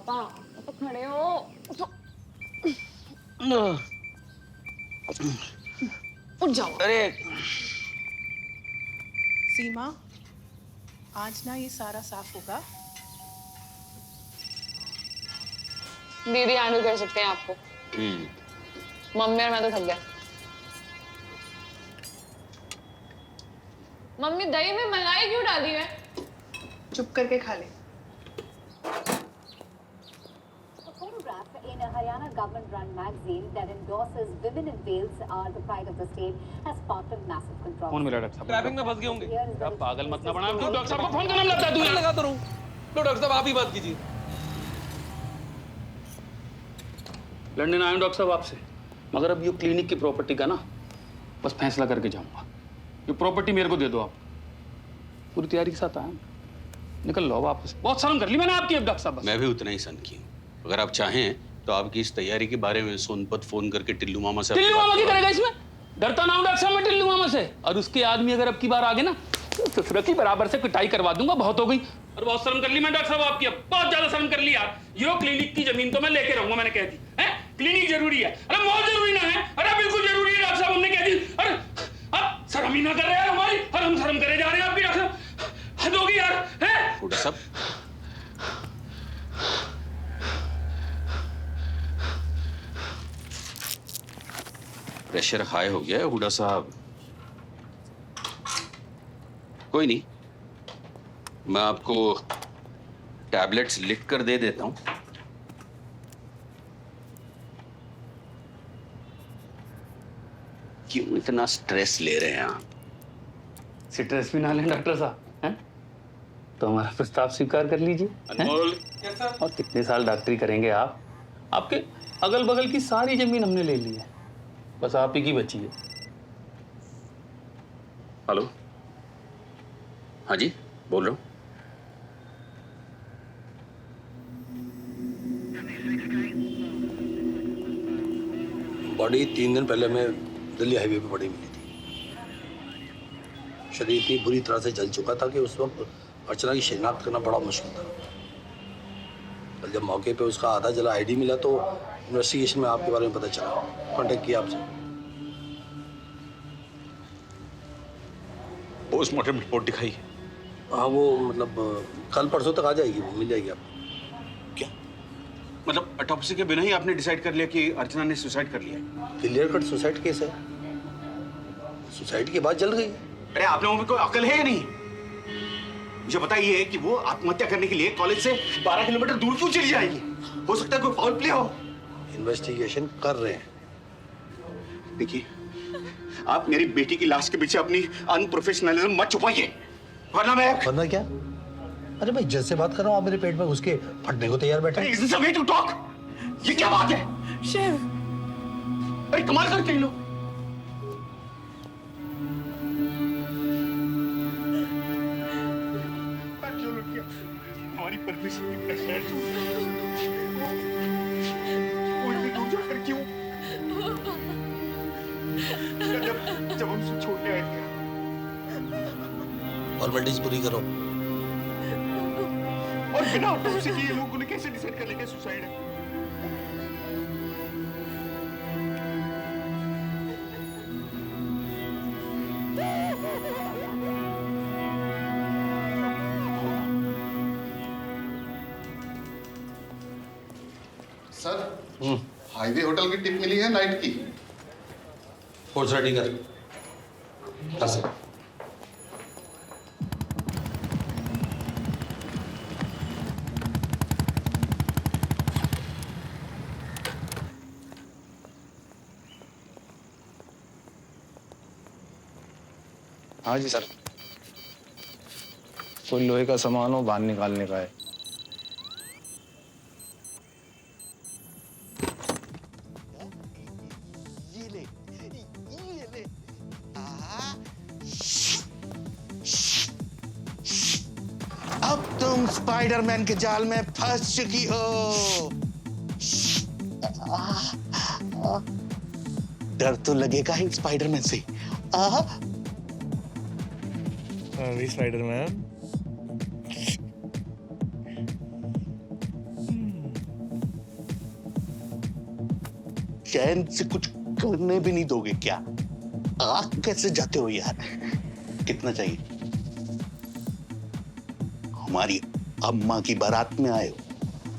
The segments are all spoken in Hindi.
पापा तो खड़े हो। उठ जाओ। अरे सीमा, आज ना ये सारा साफ होगा। दीदी हैंडल कर सकते हैं आपको। मम्मी और मैं तो थक गया। मम्मी दही में मलाई क्यों डाली है? चुप करके खा ले। Photograph in a Haryana government-run magazine that endorses women in Wales are the pride of the state has sparked a massive controversy. कौन मिला डॉक्टर साहब? ट्रैफिक में फंस गए होंगे। Here is the पागल मत ना बना। response. क्यों डॉक्टर साहब को फोन करना लगता है तू? मैं लगाता रहूं। लो डॉक्टर साहब आप ही बात कीजिए। लड़ने आया हूं डॉक्टर साहब आपसे, मगर अब ये क्लिनिक की प्रॉपर्टी का ना बस फैसला करके जाऊंगा। ये प्रॉपर्टी मेरे को दे दो आप। पूरी तैयारी के साथ आया हूं। निकल लो वापस। बहुत शर्म कर ली मैंने आपकी अब डॉक्टर साहब। बस मैं भी उतना ही सन की हूँ। अगर आप चाहें तो आपकी इस तैयारी के बारे में सोनपत फोन करके टिल्लू मामा से टिल्लू मामा की करेगा इसमें? डरता ना हूं डॉक्टर साहब मैं टिल्लू मामा से। और उसके आदमी अगर अब की बार आगे ना तो सुरक्षित बराबर से पिटाई करवा दूंगा। बहुत हो गई। और बहुत शर्म कर ली मैं डॉक्टर साहब आपकी। अब बहुत ज्यादा शर्म कर ली यार। यो क्लिनिक की जमीन तो मैं लेके रहूंगा मैंने कह दी है। क्लिनिक जरूरी है। अरे बहुत जरूरी ना है। अरे बिल्कुल जरूरी है डॉक्टर साहब हमने कह दी। अरे अब शर्म ही ना कर रहे हैं हमारी और हम शर्म करे जा रहे हैं आपकी डॉक्टर साहब। हद होगी यार है। हुड्डा साहब प्रेशर हाई हो गया है हुड्डा साहब। कोई नहीं, मैं आपको टैबलेट्स लिख कर दे देता हूं। क्यों इतना स्ट्रेस ले रहे हैं आप? स्ट्रेस भी ना लें डॉक्टर साहब हैं? तो हमारा प्रस्ताव स्वीकार कर लीजिए। अनमोल और कितने साल डॉक्टरी करेंगे आप? आपके अगल बगल की सारी जमीन हमने ले ली है, बस आप ही की बची है। हेलो, हाँ जी बोल रहा हूँ। बॉडी 3 दिन पहले मैं दिल्ली हाईवे पे पड़ी मिली थी। शरीर इतनी बुरी तरह से जल चुका था कि उस वक्त अर्चना की शिनाख्त करना बड़ा मुश्किल था। कल जब मौके पे उसका आधा जला आईडी मिला तो इन्वेस्टिगेशन में आपके बारे में पता चला, कांटेक्ट किया आपसे। पोस्टमार्टम रिपोर्ट दिखाई? हाँ वो मतलब कल परसों तक आ जाएगी, वो मिल जाएगी आपको। क्या मतलब ऑटोप्सी के बिना ही आपने डिसाइड कर लिया कि अर्चना ने सुसाइड कर लिया? क्लियर कट सुसाइड केस है। सुसाइड के बाद जल गई। अरे आप लोगों में कोई अकल है या नहीं? मुझे बताइए कि वो आत्महत्या करने के लिए कॉलेज से 12 किलोमीटर दूर क्यों चली जाएगी? हो सकता है कोई फाउल प्ले हो। इन्वेस्टिगेशन कर रहे हैं। देखिए, आप मेरी बेटी की लाश के पीछे अपनी अनप्रोफेशनलिज्म मत छुपाइए, वरना मैं। वरना क्या? अरे भाई जैसे बात कर रहा हूँ आप मेरे पेट में घुस के फटने को तैयार बैठे। Is this a way to talk? ये क्या बात है? शिव, अरे कमाल करते हैं लोग। हमारी परमिशन के बिना कोई भी दूर जाकर क्यों? जब हम उसे छोड़ने आए थे। फॉर्मेलिटीज पूरी करो। और बिना ऑटोप्सी के ये लोगों ने कैसे डिसाइड कर लिया कि सुसाइड है? सर हाईवे होटल की टिप मिली है नाइट की। फोर्स रेडी कर। हाँ सर। हाँ जी सर, कोई लोहे का सामान हो बाहर निकालने का है। अब तुम स्पाइडरमैन के जाल में फंस चुकी हो। डर तो लगेगा ही स्पाइडरमैन से। अभी स्पाइडरमैन चैन से कुछ करने भी नहीं दोगे क्या? आग कैसे जाते हो यार? कितना चाहिए? हमारी अम्मा की बारात में आए हो?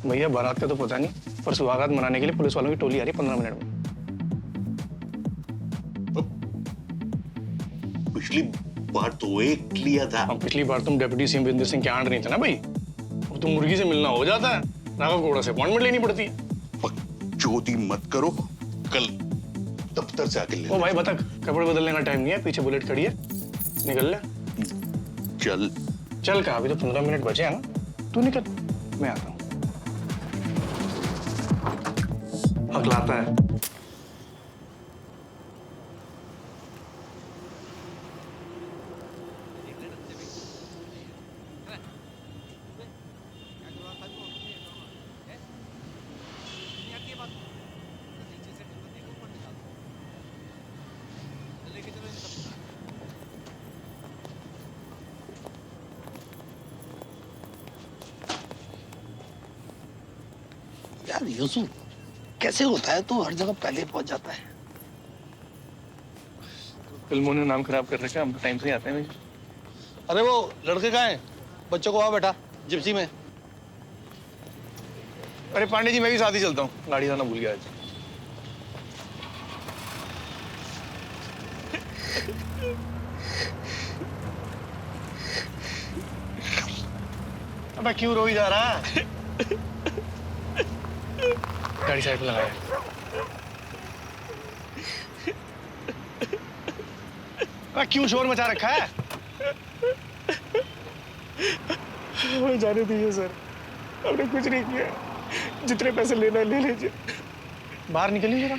भैया बारात का तो पता नहीं, पर सुहागरात मनाने के लिए पुलिस वालों की टोली आ रही है 15 मिनट में। पिछली बार तो एक लिया था। पिछली बार तुम डिप्टी सीएम वीरेंद्र सिंह के आंड नहीं थे ना भाई, अब तो मुर्गी से मिलना हो जाता है, राघव गौड़ा से अपॉइंटमेंट लेनी पड़ती है। चोदी मत करो, कल दफ्तर से आके ले। ओ भाई बता, कपड़े बदलने का टाइम नहीं है, पीछे बुलेट खड़ी है, निकल ले। चल चल कहा, अभी तो 15 मिनट बचे हैं ना, तू निकल, मैं आता हूँ। हकलाता है। यार यूसुफ, कैसे होता है तो हर जगह पहले पहुंच जाता है? फिल्मों ने नाम खराब कर रखा है, हम तो टाइम से ही आते हैं भाई। अरे वो लड़के कहाँ हैं? बच्चों को आओ बेटा, जिप्सी में। अरे पांडे जी, मैं भी साथ ही चलता हूँ, गाड़ी लाना भूल गया आज। अबे क्यों रोई जा रहा है? गाड़ी साइड पे लगाया। अबे क्यों शोर मचा रखा है? हमें जाने दीजिए सर, हमने कुछ नहीं किया, जितने पैसे लेना है ले लीजिए। बाहर निकलिए जरा,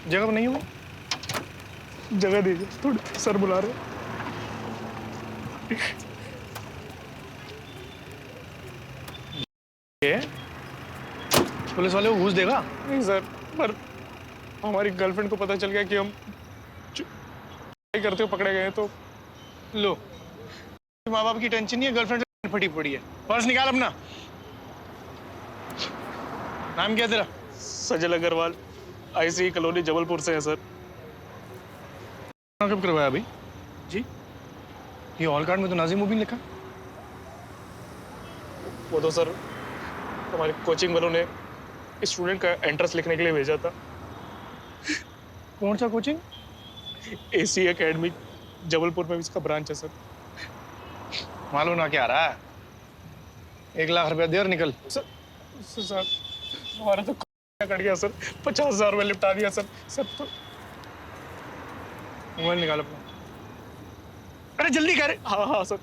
जगह नहीं हो, जगह दीजिए, थोड़ी सर बुला रहे। पुलिस वाले को घूस देगा? नहीं सर, पर हमारी गर्लफ्रेंड को पता चल गया कि हम करते हुए पकड़े गए, तो लो, माँ बाप की टेंशन नहीं है, गर्लफ्रेंड फटी पड़ी है। पर्स निकाल अपना। नाम क्या तेरा? सजल अग्रवाल, आईसी कॉलोनी जबलपुर से है सर। कब करवाया अभी जी? ये ऑल कार्ड में तो नाजिम मुबीन लिखा। वो तो सर हमारे कोचिंग वालों ने स्टूडेंट का एंट्रेंस लिखने के लिए भेजा था। कौन सा कोचिंग? एसी एकेडमी, जबलपुर में इसका ब्रांच है सर। मालूम ना क्या आ रहा है? 1 लाख रुपया दे और निकल। सर हमारा तो कट गया सर, 50,000 रुपये लिपटा दिया सर। सर तो मोबाइल निकाल अपना। अरे जल्दी कर। हाँ हाँ सर,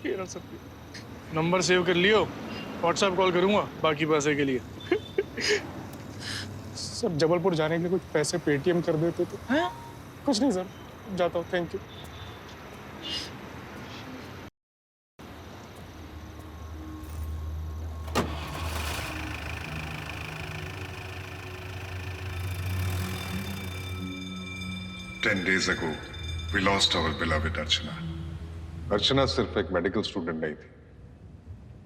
ये रहा सर। नंबर सेव कर लियो, व्हाट्सएप कॉल करूंगा बाकी पैसे के लिए। सर जबलपुर जाने के लिए कुछ पैसे पेटीएम कर देते तो। हाँ? कुछ नहीं सर, जाता हूँ, thank you. Ten days ago, we lost our beloved Archana. Archana सिर्फ एक मेडिकल स्टूडेंट नहीं थी.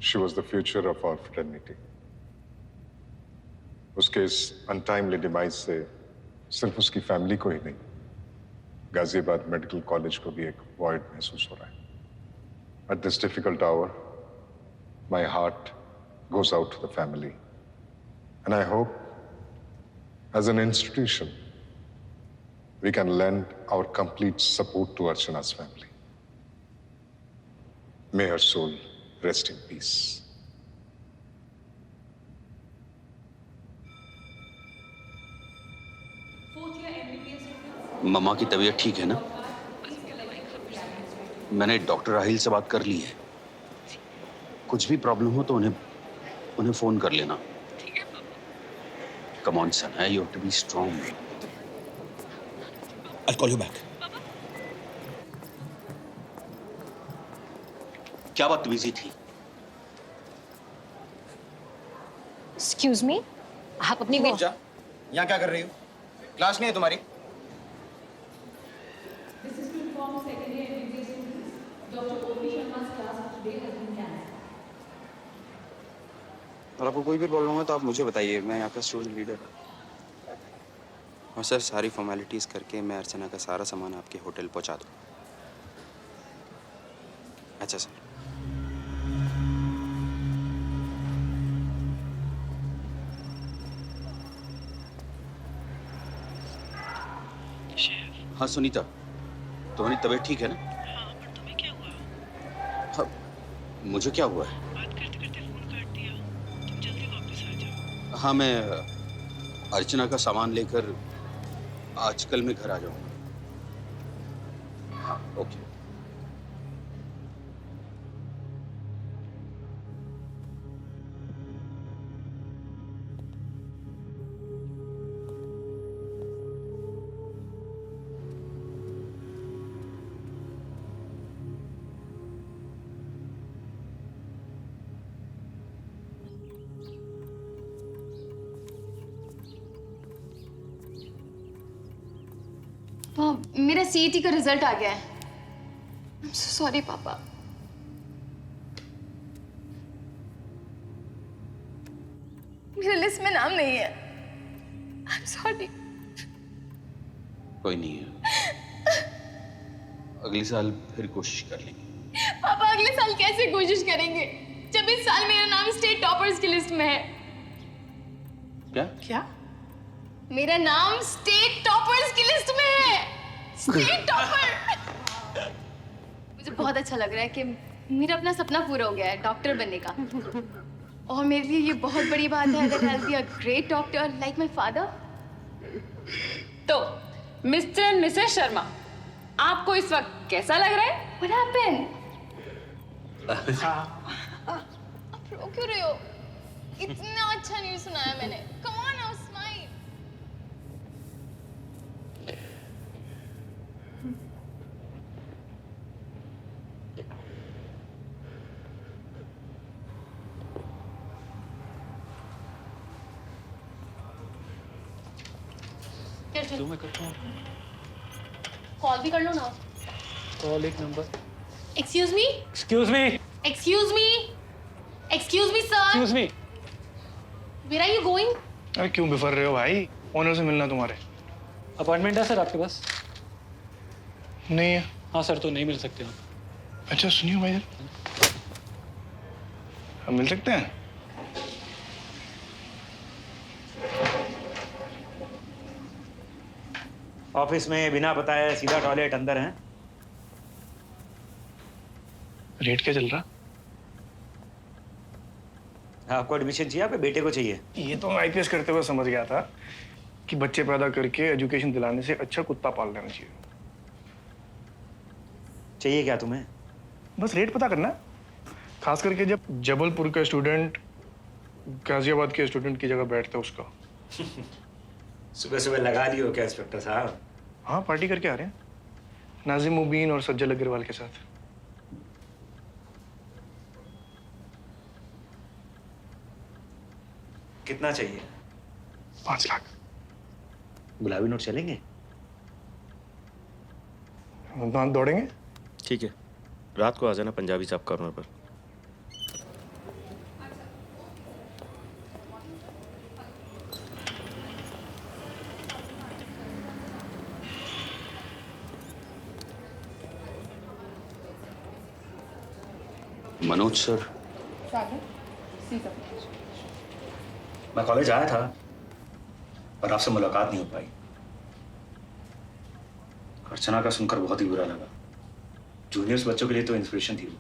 She was the future of our fraternity. उसके इस अनटाइमली डिमाइज से सिर्फ उसकी फैमिली को ही नहीं, गाजियाबाद मेडिकल कॉलेज को भी एक वॉइड महसूस हो रहा है. At this difficult hour, my heart goes out to the family, and I hope, as an institution, we can lend our complete support to Archana's family. May her soul rest in peace. मम्मा की तबीयत ठीक है ना? मैंने डॉक्टर राहिल से बात कर ली है. कुछ भी प्रॉब्लम हो तो उन्हें फोन कर लेना. Come on, son. You have to be strong. I'll call you back. क्या बदतमीजी थी? Excuse me? आप अपनी यहाँ क्या कर रही हो? क्लास नहीं है तुम्हारी? और आपको कोई भी प्रॉब्लम हो तो आप मुझे बताइए, मैं यहाँ का स्टूडेंट लीडर हूँ. और सर सारी फॉर्मेलिटीज़ करके मैं अर्चना का सारा सामान आपके होटल पहुंचा दूँ। अच्छा सर। हाँ सुनीता, तुम्हारी तबीयत ठीक है ना? हाँ, पर तुम्हें क्या हुआ? हाँ, मुझे क्या हुआ है? बात करते करते फोन काट दिया। तुम जल्दी वापस आ जाओ। हाँ, मैं अर्चना का सामान लेकर आज कल मैं घर आ जाऊंगा। हाँ, ओके। मेरा सीईटी का रिजल्ट आ गया है। I'm so sorry पापा। मेरे लिस्ट में नाम नहीं है। I'm sorry। कोई नहीं है, अगले साल फिर कोशिश कर लेंगे। पापा अगले साल कैसे कोशिश करेंगे जब इस साल मेरा नाम स्टेट टॉपर्स की लिस्ट में है? क्या? क्या? मेरा नाम स्टेट टॉपर्स की लिस्ट में है। State topper. मुझे बहुत अच्छा लग रहा है कि मेरा अपना सपना पूरा हो गया है डॉक्टर बनने का। और मेरे लिए ये बहुत बड़ी बात है that I'll be a great doctor like my father। तो मिस्टर एंड मिसेस शर्मा, आपको इस वक्त कैसा लग रहा है? What happened? आप रो क्यों रहे हो? इतना अच्छा न्यूज़ सुनाया मैंने। Come on now, smile। जो मैं करता हूँ। कॉल भी कर लो ना। कॉल एक number. Excuse me? Excuse me. Excuse me? Excuse me, sir? Excuse me. Where are you going? अरे क्यों बिफर रहे हो भाई? ओनर से मिलना तुम्हारे। अपॉइंटमेंट है सर आपके पास? नहीं है। हाँ सर, तो नहीं मिल सकते आप। अच्छा सुनियो भाई, हम मिल सकते हैं? ऑफिस में बिना बताए सीधा टॉयलेट अंदर है। रेट क्या चल रहा? आपको एडमिशन चाहिए, आपके बेटे को चाहिए? ये तो मैं आईपीएस करते हुए समझ गया था कि बच्चे पैदा करके एजुकेशन दिलाने से अच्छा कुत्ता पाल लेना चाहिए। चाहिए क्या तुम्हें? बस रेट पता करना, खास करके जब जबलपुर का स्टूडेंट गाजियाबाद के स्टूडेंट की जगह बैठता है उसका। सुबह सुबह लगा लियो क्या इंस्पेक्टर साहब? हाँ, पार्टी करके आ रहे हैं नाजिम मुबीन और सज्जल अग्रवाल के साथ। कितना चाहिए? 5 लाख। गुलाबी नोट चलेंगे? दांत दौड़ेंगे? ठीक है, रात को आ जाना पंजाबी चाप कॉर्नर पर। मनोज सर। मैं कॉलेज आया था पर आपसे मुलाकात नहीं हो पाई। अर्चना का सुनकर बहुत ही बुरा लगा। जूनियर्स बच्चों के लिए तो इंस्पिरेशन थी वो।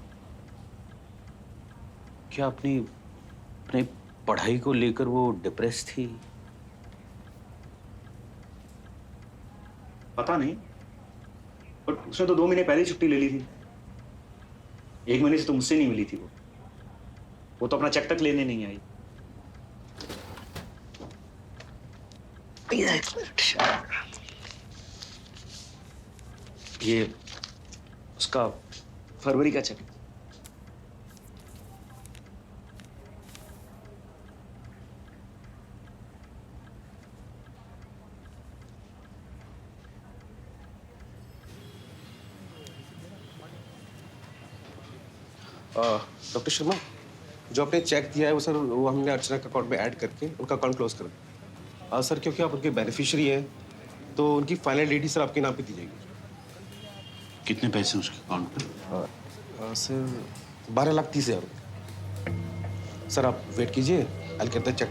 क्या अपनी पढ़ाई को लेकर वो डिप्रेस थी? पता नहीं, पर उसने तो 2 महीने पहले ही छुट्टी ले ली थी। 1 महीने से तो मुझसे नहीं मिली थी वो तो अपना चेक तक लेने नहीं आई। ये उसका फरवरी का चेक। डॉक्टर शर्मा, जो आपने चेक दिया है वो सर, वो हमने अर्चना के अकाउंट में ऐड करके उनका अकाउंट क्लोज कर दिया। सर क्योंकि आप उनके बेनिफिशियरी हैं तो उनकी फाइनल डेट सर आपके नाम पे दी जाएगी। कितने पैसे उसके अकाउंट पे? सर 12,30,000। सर आप वेट कीजिए, I get the check.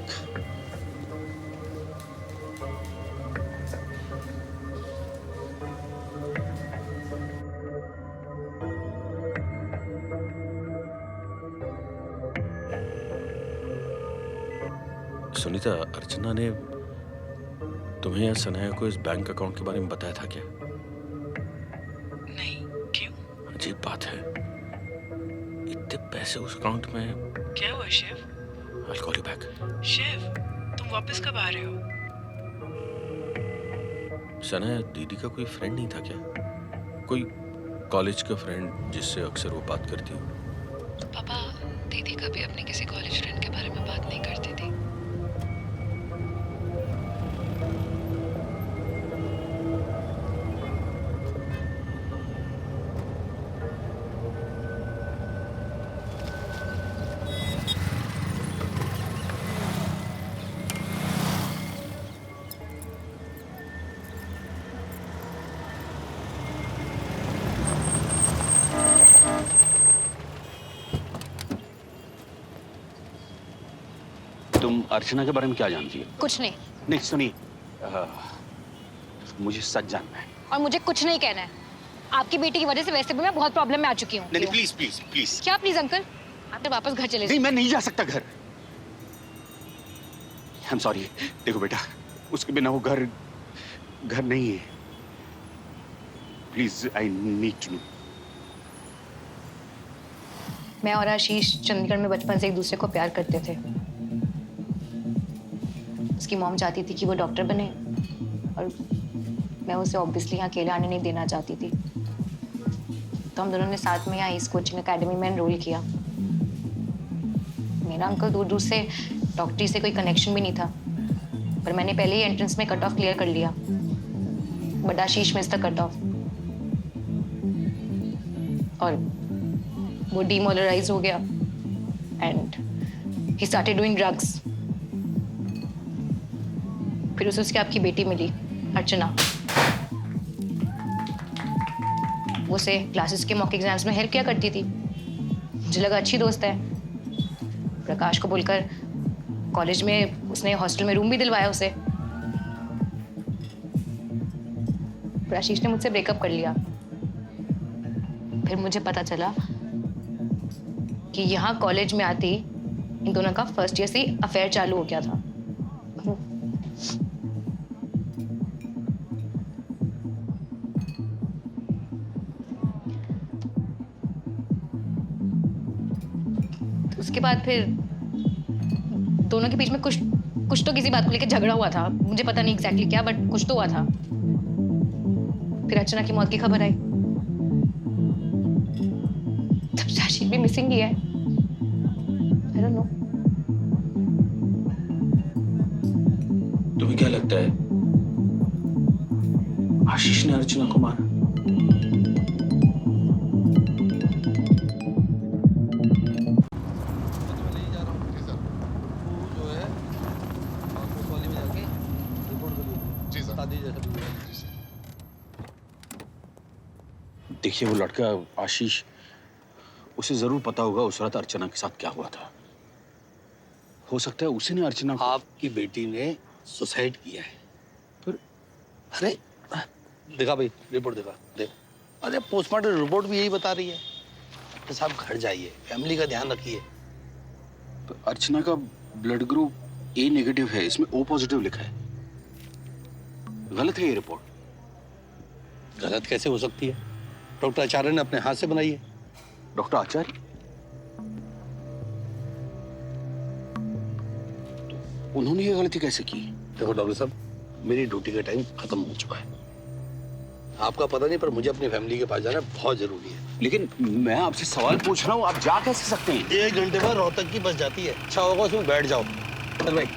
Sunita, Archana ने तुम्हें या सनाया को इस बैंक अकाउंट के बारे में बताया था क्या? नहीं, क्यों? अजीब बात है, इतने पैसे उस अकाउंट में। क्या हुआ Shiv? I'll call you back. Shiv, तुम वापस कब आ रहे हो? सनाया दीदी का कोई फ्रेंड नहीं था क्या? कोई कॉलेज का फ्रेंड जिससे अक्सर वो बात करती हो? पापा, दीदी कभी अपने किसी कॉलेज फ्रेंड के बारे में बात नहीं करती थी। तुम अर्चना के बारे में क्या जानती हो? कुछ नहीं। नहीं सुनिए, मुझे सच जानना है। और मुझे कुछ नहीं कहना है। आपकी बेटी की वजह से वैसे भी मैं बहुत प्रॉब्लम में आ चुकी हूँ। नहीं प्लीज प्लीज प्लीज। क्या प्लीज अंकल? आप तो वापस घर चले नहीं, मैं नहीं जा सकता घर। I am sorry. देखो बेटा, उसके बिना वो घर नहीं है। Please, I need to know. मैं और आशीष चंडीगढ़ में बचपन से एक दूसरे को प्यार करते थे। उसकी मॉम चाहती थी कि वो डॉक्टर बने और मैं उसे ऑब्वियसली यहाँ अकेले आने नहीं देना चाहती थी। तो हम दोनों ने साथ में यहाँ ईस्ट कोचिंग एकेडमी में एनरोल किया। मेरा अंकल दूर दूर से डॉक्टरी से कोई कनेक्शन भी नहीं था, पर मैंने पहले ही एंट्रेंस में कट ऑफ क्लियर कर लिया। But Ashish miss the cut off और वो डीमोलराइज हो गया and he started doing drugs. फिर उसे उसकी आपकी बेटी मिली, अर्चना। वो उसे क्लासेस के मॉक एग्जाम्स में हेल्प किया करती थी। मुझे लगा अच्छी दोस्त है। प्रकाश को बोलकर कॉलेज में उसने हॉस्टल में रूम भी दिलवाया उसे। फिर आशीष ने मुझसे ब्रेकअप कर लिया। फिर मुझे पता चला कि यहाँ कॉलेज में आती इन दोनों का फर्स्ट ईयर से अफेयर चालू हो गया था। उसके बाद फिर दोनों के बीच में कुछ तो किसी बात को लेकर झगड़ा हुआ था। मुझे पता नहीं एग्जैक्टली क्या, बट कुछ तो हुआ था। फिर अर्चना की मौत की खबर आई। तब से आशीष भी मिसिंग ही है। I don't know. तुम्हें क्या लगता है आशीष ने अर्चना को मारा? देखिए, वो लड़का आशीष, उसे जरूर पता होगा उस रात अर्चना के साथ क्या हुआ था। हो सकता है उसी ने अर्चना को... आपकी बेटी ने सुसाइड किया है। फिर अरे देखा भाई, रिपोर्ट देखा देख। अरे पोस्टमार्टम रिपोर्ट भी यही बता रही है। डॉक्टर साहब घर जाइए, फैमिली का ध्यान रखिए। तो अर्चना का ब्लड ग्रुप ए नेगेटिव है, इसमें ओ पॉजिटिव लिखा है। गलत है ये रिपोर्ट। गलत कैसे हो सकती है? डॉक्टर आचार्य ने अपने हाथ से बनाई है। डॉक्टर आचार्य? तो उन्होंने ये गलती कैसे की? देखो डॉक्टर साहब, मेरी ड्यूटी का टाइम खत्म हो चुका है। आपका पता नहीं, पर मुझे अपनी फैमिली के पास जाना बहुत जरूरी है। लेकिन मैं आपसे सवाल पूछ रहा हूँ, आप जा कैसे सकते हैं? 1 घंटे बाद रोहतक की बस जाती है। अच्छा होगा उसमें बैठ जाओ। चल भाई।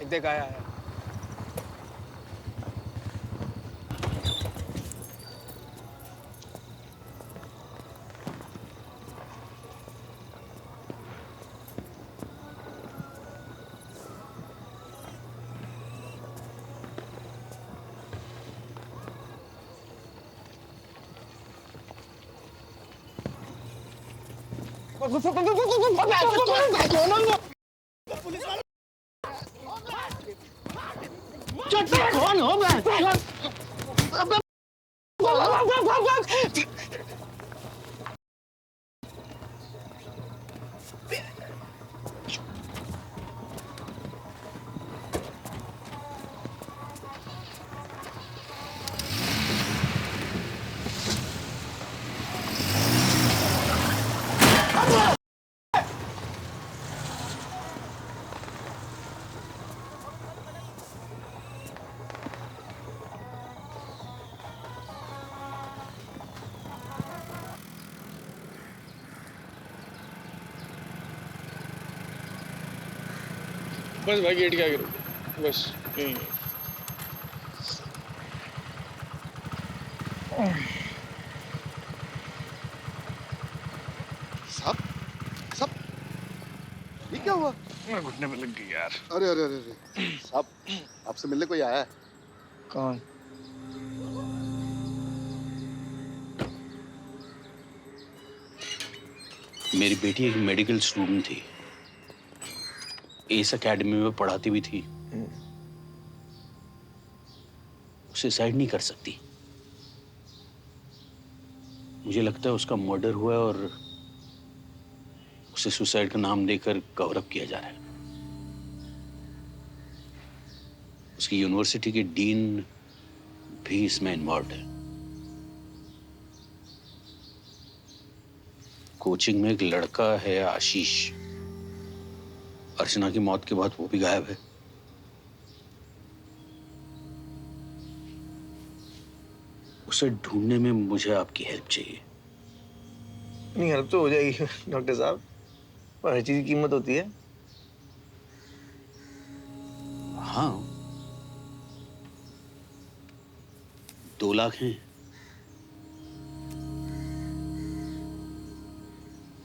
इतने का आया है। कौन हो मैं? बस भाई गेट के आगे रुको, बस यहीं है। साहब साहब ये क्या हुआ? मैं घुटने पे लग गई यार। अरे अरे अरे अरे साहब आपसे मिलने कोई आया है? कौन? मेरी बेटी एक मेडिकल स्टूडेंट थी, एस एकेडमी में पढ़ाती भी थी। सुसाइड नहीं कर सकती। मुझे लगता है उसका मर्डर हुआ है और उसे सुसाइड का नाम देकर कवर अप किया जा रहा है। उसकी यूनिवर्सिटी के डीन भी इसमें इन्वॉल्व है। कोचिंग में एक लड़का है आशीष, अर्चना की मौत के बाद वो भी गायब है। उसे ढूंढने में मुझे आपकी हेल्प चाहिए। नहीं, हेल्प तो हो जाएगी डॉक्टर साहब, पर हर चीज की कीमत होती है। हाँ, 2 लाख हैं।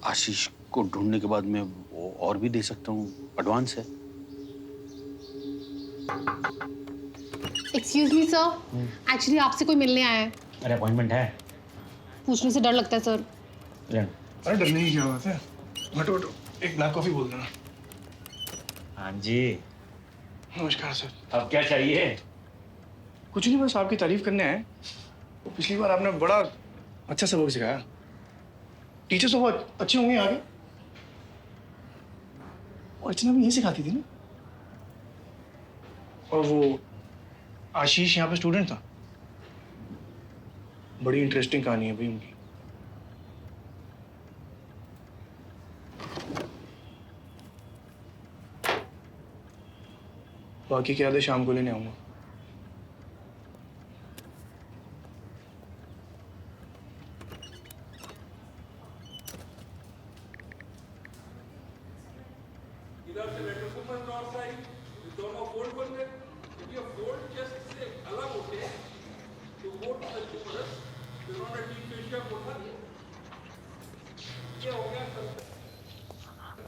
आशीष को ढूंढने के बाद मैं वो और भी दे सकता हूँ, एडवांस है। एक्सक्यूज मी सर, एक्चुअली आपसे कोई मिलने आया है। अरे अपॉइंटमेंट है। पूछने से डर लगता है सर। अरे डरने की क्या बात है? हटो हटो, एक ब्लैक कॉफी बोल देना। हाँ जी। नमस्कार सर। अब क्या चाहिए? कुछ नहीं, बस आपकी तारीफ करने आए। तो पिछली बार आपने बड़ा अच्छा सबक सिखाया। टीचर्स तो बहुत अच्छे होंगे आगे। और अर्चना भी यही सिखाती थी ना? और वो आशीष यहाँ पे स्टूडेंट था। बड़ी इंटरेस्टिंग कहानी है भाई उनकी। बाकी क्या याद है शाम को लेने आऊंगा।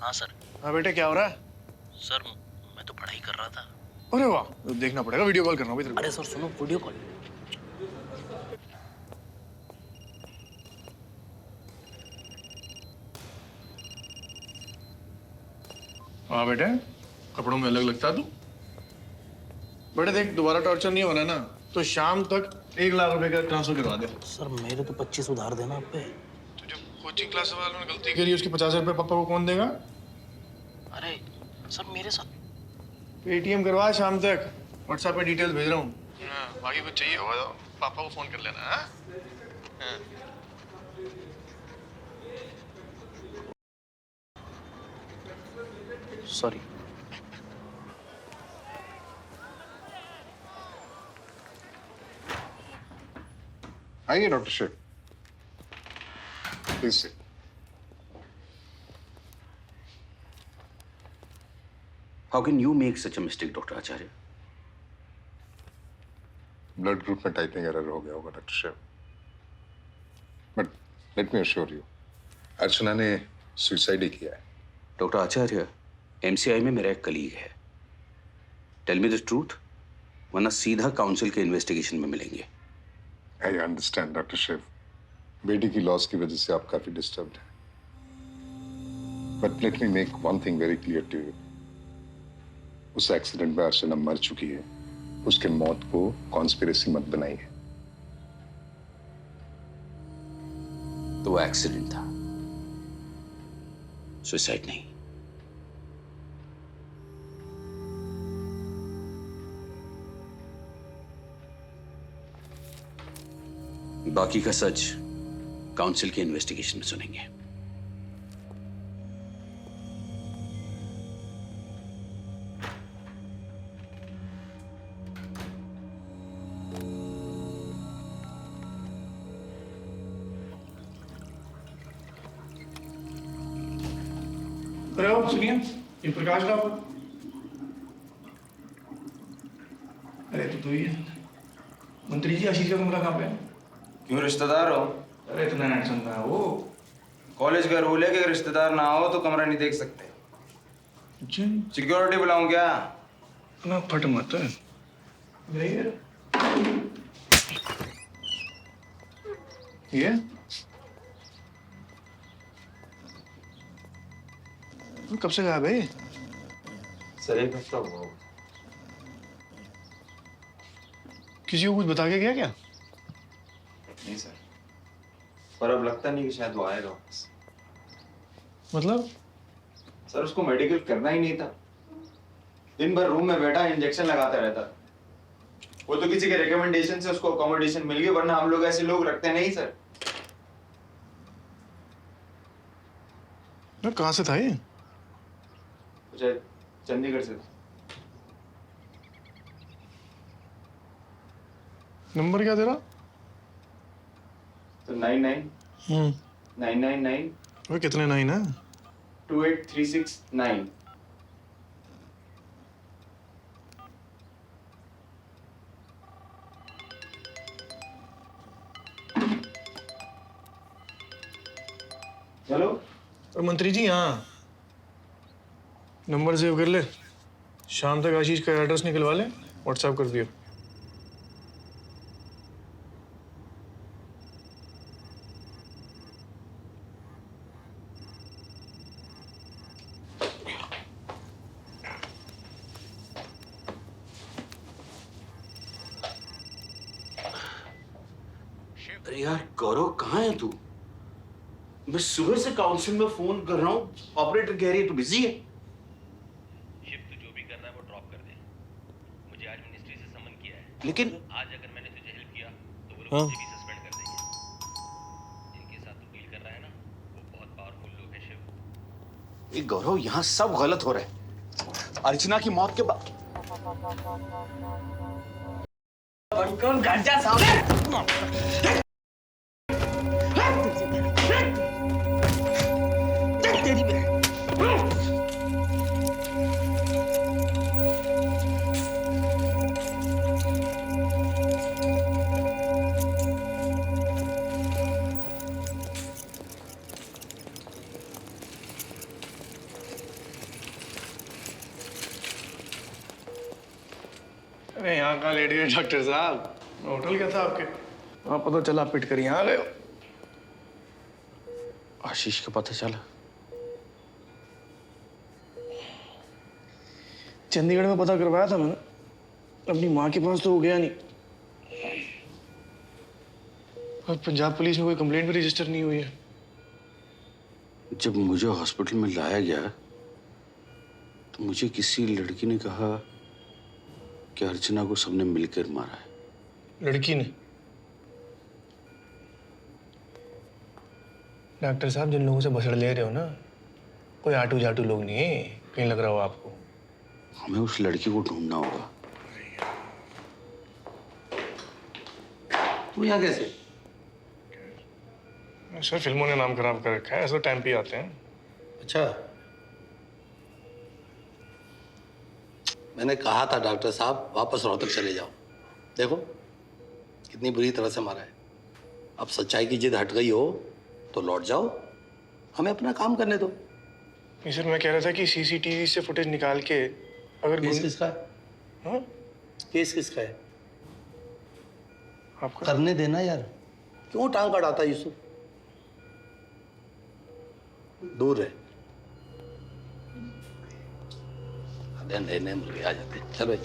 हाँ सर। हाँ बेटे, क्या हो रहा है? सर मैं तो पढ़ाई कर रहा था। अरे वाह, तो देखना पड़ेगा, वीडियो कॉल करना भाई तेरे को। अरे सर सुनो, वीडियो कॉल। हाँ बेटे, कपड़ों में अलग लगता है तू। बेटे देख, दोबारा टॉर्चर नहीं होना ना, तो शाम तक 1 लाख रुपए का ट्रांसफर करवा दे। सर मेरे तो 25 उधार देना आप पे। तो जो कोचिंग क्लास वालों ने गलती करी, उसके 50 रुपए पापा को कौन देगा? अरे सर मेरे साथ पेटीएम करवा शाम तक। व्हाट्सएप पे डिटेल भेज रहा हूँ। बाकी कुछ चाहिए होगा तो पापा को फोन कर लेना। हाँ? सॉरी। आइए डॉक्टर शेख, प्लीज से। How can you make such a mistake, Dr. Acharya? Blood group में टाइपिंग एरर हो गया होगा doctor Shiv, but let me assure you, Archana ने सुसाइड ही किया है। डॉक्टर आचार्य, MCI में मेरा एक कलीग है। टेल मी द ट्रूथ, वरना सीधा काउंसिल के इन्वेस्टिगेशन में मिलेंगे। आई अंडरस्टैंड डॉक्टर शिव, बेटी की लॉस की वजह से आप काफी डिस्टर्ब्ड हैं, but let me make one thing very clear to you, उस एक्सीडेंट में अर्चना मर चुकी है, उसके मौत को कॉन्स्पिरेसी मत बनाइए। तो वो एक्सीडेंट था, सुसाइड नहीं। बाकी का सच काउंसिल के इन्वेस्टिगेशन में सुनेंगे। अरे आओ सुनिए, ये प्रकाश का अरे तो ही है। मंत्री जी, आशीष का कमरा कहाँ पे है? क्यों, रिश्तेदार हो? अरे इतना हैंडसम था वो। कॉलेज का रूल है कि रिश्तेदार ना हो तो कमरा नहीं देख सकते। सिक्योरिटी बुलाऊं क्या? ना फट मत ये कब से गायब है? सर एक हफ्ता हुआ। किसी को कुछ बता के गया क्या? नहीं सर, पर अब लगता नहीं कि शायद वो आएगा वापस। मतलब? सर उसको मेडिकल करना ही नहीं था, दिन भर रूम में बैठा इंजेक्शन लगाता रहता। वो तो किसी के रिकमेंडेशन से उसको अकोमोडेशन मिल गई, वरना हम लोग ऐसे लोग रखते नहीं सर। कहाँ से था ये? चंडीगढ़ से। नंबर क्या तेरा? तो 99 वो कितने 9 है? 28369। हेलो। और मंत्री जी, हाँ नंबर सेव कर ले, शाम तक आशीष का एड्रेस निकलवा ले, व्हाट्सएप कर दियो। अरे यार गौरव, कहाँ है तू? मैं सुबह से काउंसिल में फोन कर रहा हूँ, ऑपरेटर कह रही है तू बिजी है। लेकिन आज अगर मैंने तुझे हेल्प किया तो वो लोग मुझे भी सस्पेंड कर देंगे। जिनके साथ तू डील कर रहा है ना, वो बहुत पावरफुल लोग हैं शिव। ये गौरव, यहाँ सब गलत हो रहा है। अर्चना की मौत के बाद कौन गांजा सामने? अरे यहाँ कहाँ लेट गए डॉक्टर साहब? होटल क्या था आपके? हाँ पता चला पिट कर यहाँ आ गए हो। आशीष का पता चला? चंडीगढ़ में पता करवाया था मैंने, अपनी माँ के पास तो हो गया नहीं। और पंजाब पुलिस में कोई कंप्लेंट भी रजिस्टर नहीं हुई है। जब मुझे हॉस्पिटल में लाया गया तो मुझे किसी लड़की ने कहा कि अर्चना को सबने मिलकर मारा है। लड़की ने? डॉक्टर साहब, जिन लोगों से बसड़ ले रहे हो ना, कोई आटू जाटू लोग नहीं है, कहीं लग रहा हो आपको। हमें उस लड़की को ढूंढना होगा। तू यहाँ कैसे? सर फिल्मों ने नाम खराब कर रखा है, ऐसा टाइम पे आते हैं। अच्छा, मैंने कहा था डॉक्टर साहब वापस रोहतक चले जाओ। देखो कितनी बुरी तरह से मारा है। अब सच्चाई की जिद हट गई हो तो लौट जाओ, हमें अपना काम करने दो। नहीं सर, मैं कह रहा था कि सीसीटीवी से फुटेज निकाल के अगर केस किसका है? हाँ? केस किसका है? आपका। करने देना यार, क्यों टांग अड़ाता यूसुफ? दूर रहे। नए मुर्गे आ जाते। चल भाई।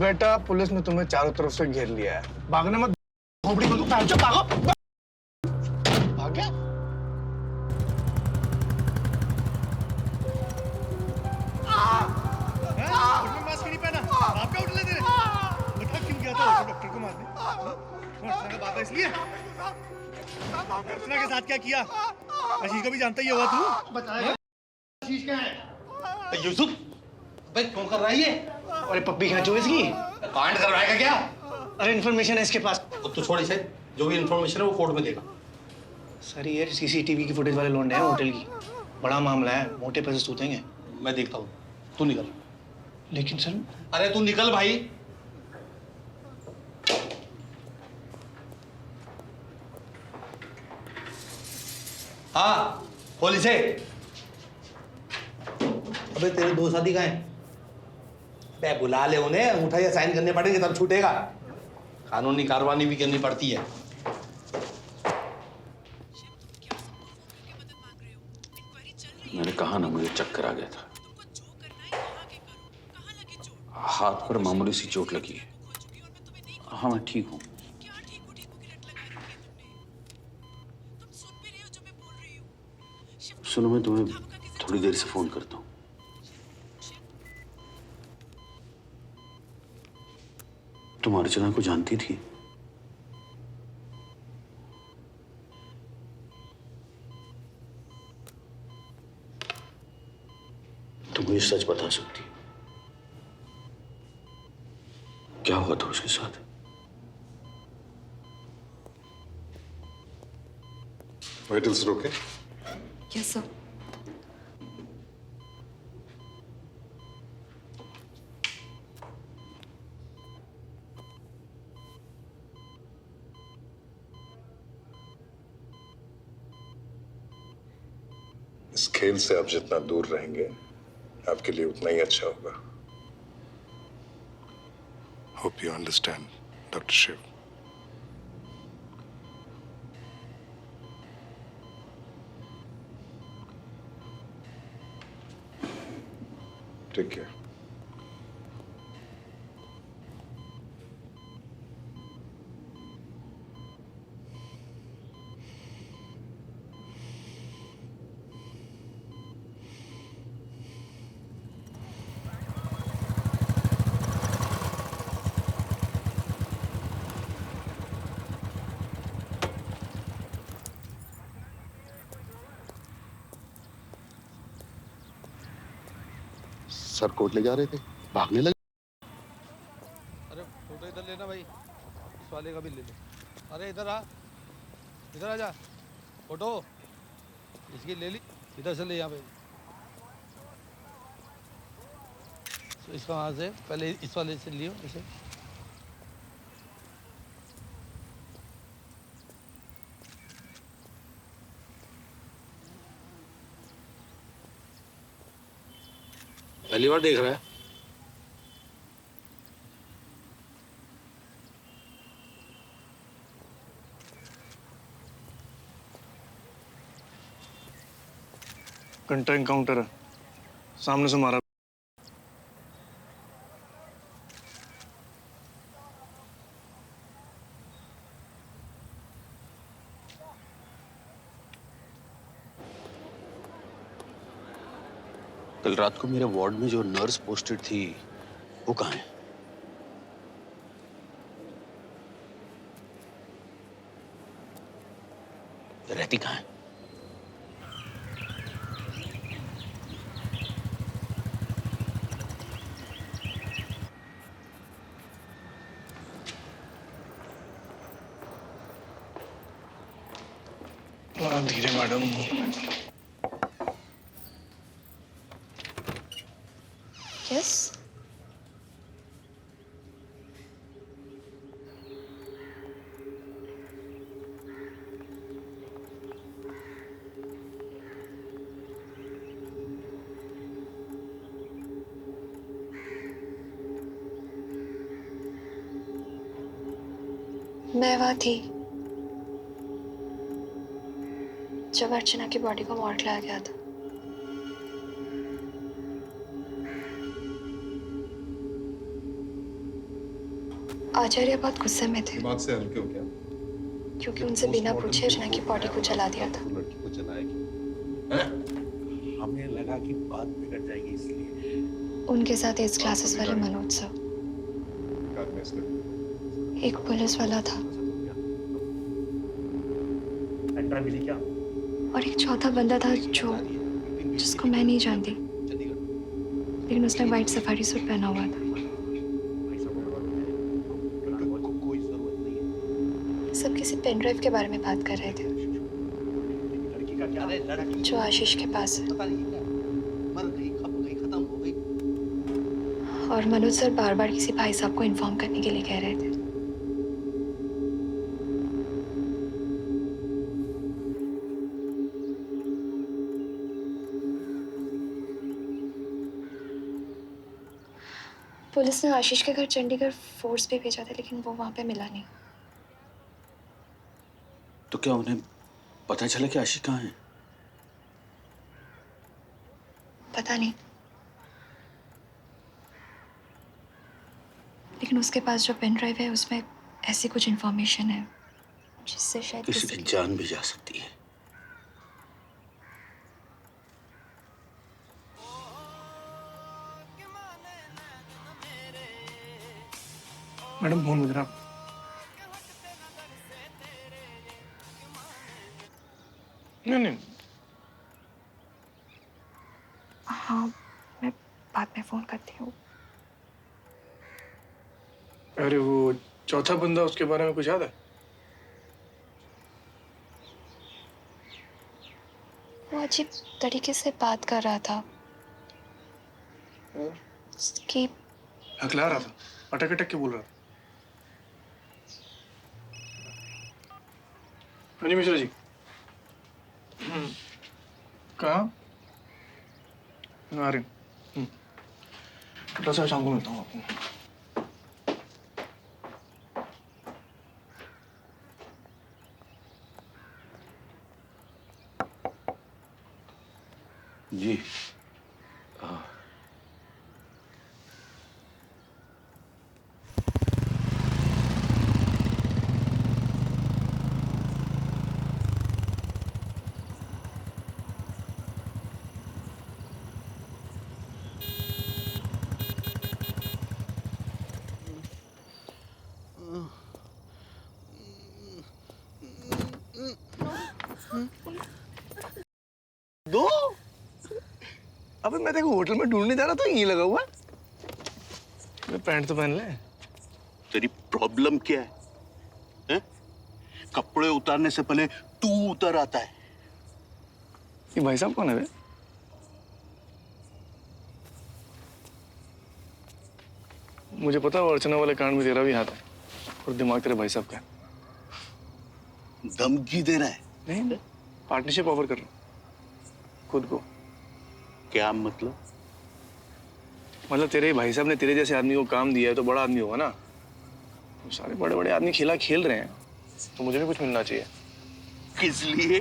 बेटा पुलिस ने तुम्हें चारों तरफ से घेर लिया है, भागने मत। खोपड़ी को भागो। भाग गया? मास्क नहीं पहना, आप क्या उठले तेरे? लगा क्यों गया था डॉक्टर को मारने? अर्चना का बात है इसलिए? अर्चना के साथ क्या किया? आशीष को भी जानता ही होगा तू? बताया आशीष क्या है? यूसुफ, भाई क्यों कर रहा है ये? अरे पप्पी खींचो इसकी। कांड करवाएगा क्या? अरे इन्फॉर्मेशन है इसके पास। तो छोड़ इसे, जो भी इन्फॉर्मेशन है वो कोर्ट में देगा। सर ये सीसीटीवी की फुटेज वाले लौंडे हैं होटल की, बड़ा मामला है, मोटे पैसे सूतेंगे। मैं देखता हूँ, तू निकल। लेकिन सर। अरे तू निकल भाई। हाँ खोल इसे। अबे तेरे दो साथी कहाँ हैं? बे बुला ले उन्हें, अंगूठा या साइन करने पड़ेंगे तब छूटेगा। कानूनी कार्रवाई भी करनी पड़ती है। मैंने कहा ना मुझे चक्कर आ गया था। हाथ पर मामूली सी चोट लगी है। हाँ मैं ठीक हूँ। सुनो मैं तुम्हें थोड़ी देर से फोन करता हूँ। तुम अर्चना को जानती थी? तुम मुझे सच बता सकती? क्या हुआ था उसके साथ? वाइटल्स रोके? Yes sir. इस खेल से आप जितना दूर रहेंगे आपके लिए उतना ही अच्छा होगा। Hope you understand doctor Shiv. Take care. Sir court ले जा रहे थे, भागने लगे। अरे फोटो इधर लेना भाई, इस वाले का भी ले लो। अरे इधर आ जा, फोटो इसकी ले ली। इधर से ले यहाँ पे। तो इसका वहाँ से पहले इस वाले से लियो इसे। पहली बार देख रहा है? घंटा एनकाउंटर है, सामने से मारा। कल रात को मेरे वार्ड में जो नर्स पोस्टेड थी वो कहाँ है? रहती कहाँ है? धीरे मैडम। यस मैं वहाँ थी जब अर्चना की बॉडी को मॉर्ग लाया गया था। आचार्य बहुत गुस्से में थे दिमाग से हल्के हो क्या? क्योंकि उनसे बिना पूछे अर्चना की बॉडी को जला दिया था। लड़की को जलाएगी, हमें लगा कि बात बिगड़ जाएगी इसलिए। उनके साथ इस क्लासेस वाले मनोज सर, एक पुलिस वाला था क्या? और एक चौथा बंदा था जिसको मैं नहीं जानती, लेकिन उसने व्हाइट सफारी सूट पहना हुआ था। सब किसी पेन ड्राइव के बारे में बात कर रहे थे जो आशीष के पास है। और मनोज सर बार बार किसी भाई साहब को इन्फॉर्म करने के लिए कह रहे थे। पुलिस ने आशीष के घर चंडीगढ़ फोर्स भी भेजा था, लेकिन वो वहां पे मिला नहीं। तो क्या उन्हें पता चला कि आशीष कहाँ है? पता नहीं, लेकिन उसके पास जो पेन ड्राइव है उसमें ऐसी कुछ इंफॉर्मेशन है जिससे शायद किसी की जान भी जा सकती है। मैडम फोन बज रहा। नहीं। हाँ, मैं बाद में फोन करती हूँ। अरे वो चौथा बंदा, उसके बारे में कुछ याद है? वो अजीब तरीके से बात कर रहा था कि हकला रहा था, अटक अटक के बोल रहा था। हाँ जी मिश्रा जी। कहाँ? आ रहे हैं। थोड़ा सा शाम को मिलता हूँ आपको। जी दो? अबे मैं देखो होटल में ढूंढने जा रहा था, यहीं लगा हुआ है। पैंट तो पहन ले। तेरी प्रॉब्लम क्या है? हैं? कपड़े उतारने से पहले तू उतर आता है, ये भाई साहब कौन है बे? मुझे पता है वो अर्चना वाले कांड में तेरा भी हाथ है और दिमाग तेरे भाई साहब का है। धमकी दे रहा है? नहीं, पार्टनरशिप ऑफर कर रहा हूँ खुद को। क्या मतलब? मतलब तेरे भाई साहब ने तेरे जैसे आदमी को काम दिया है तो बड़ा आदमी होगा ना। तो सारे बड़े बड़े आदमी खेला खेल रहे हैं तो मुझे भी कुछ मिलना चाहिए। किस लिए?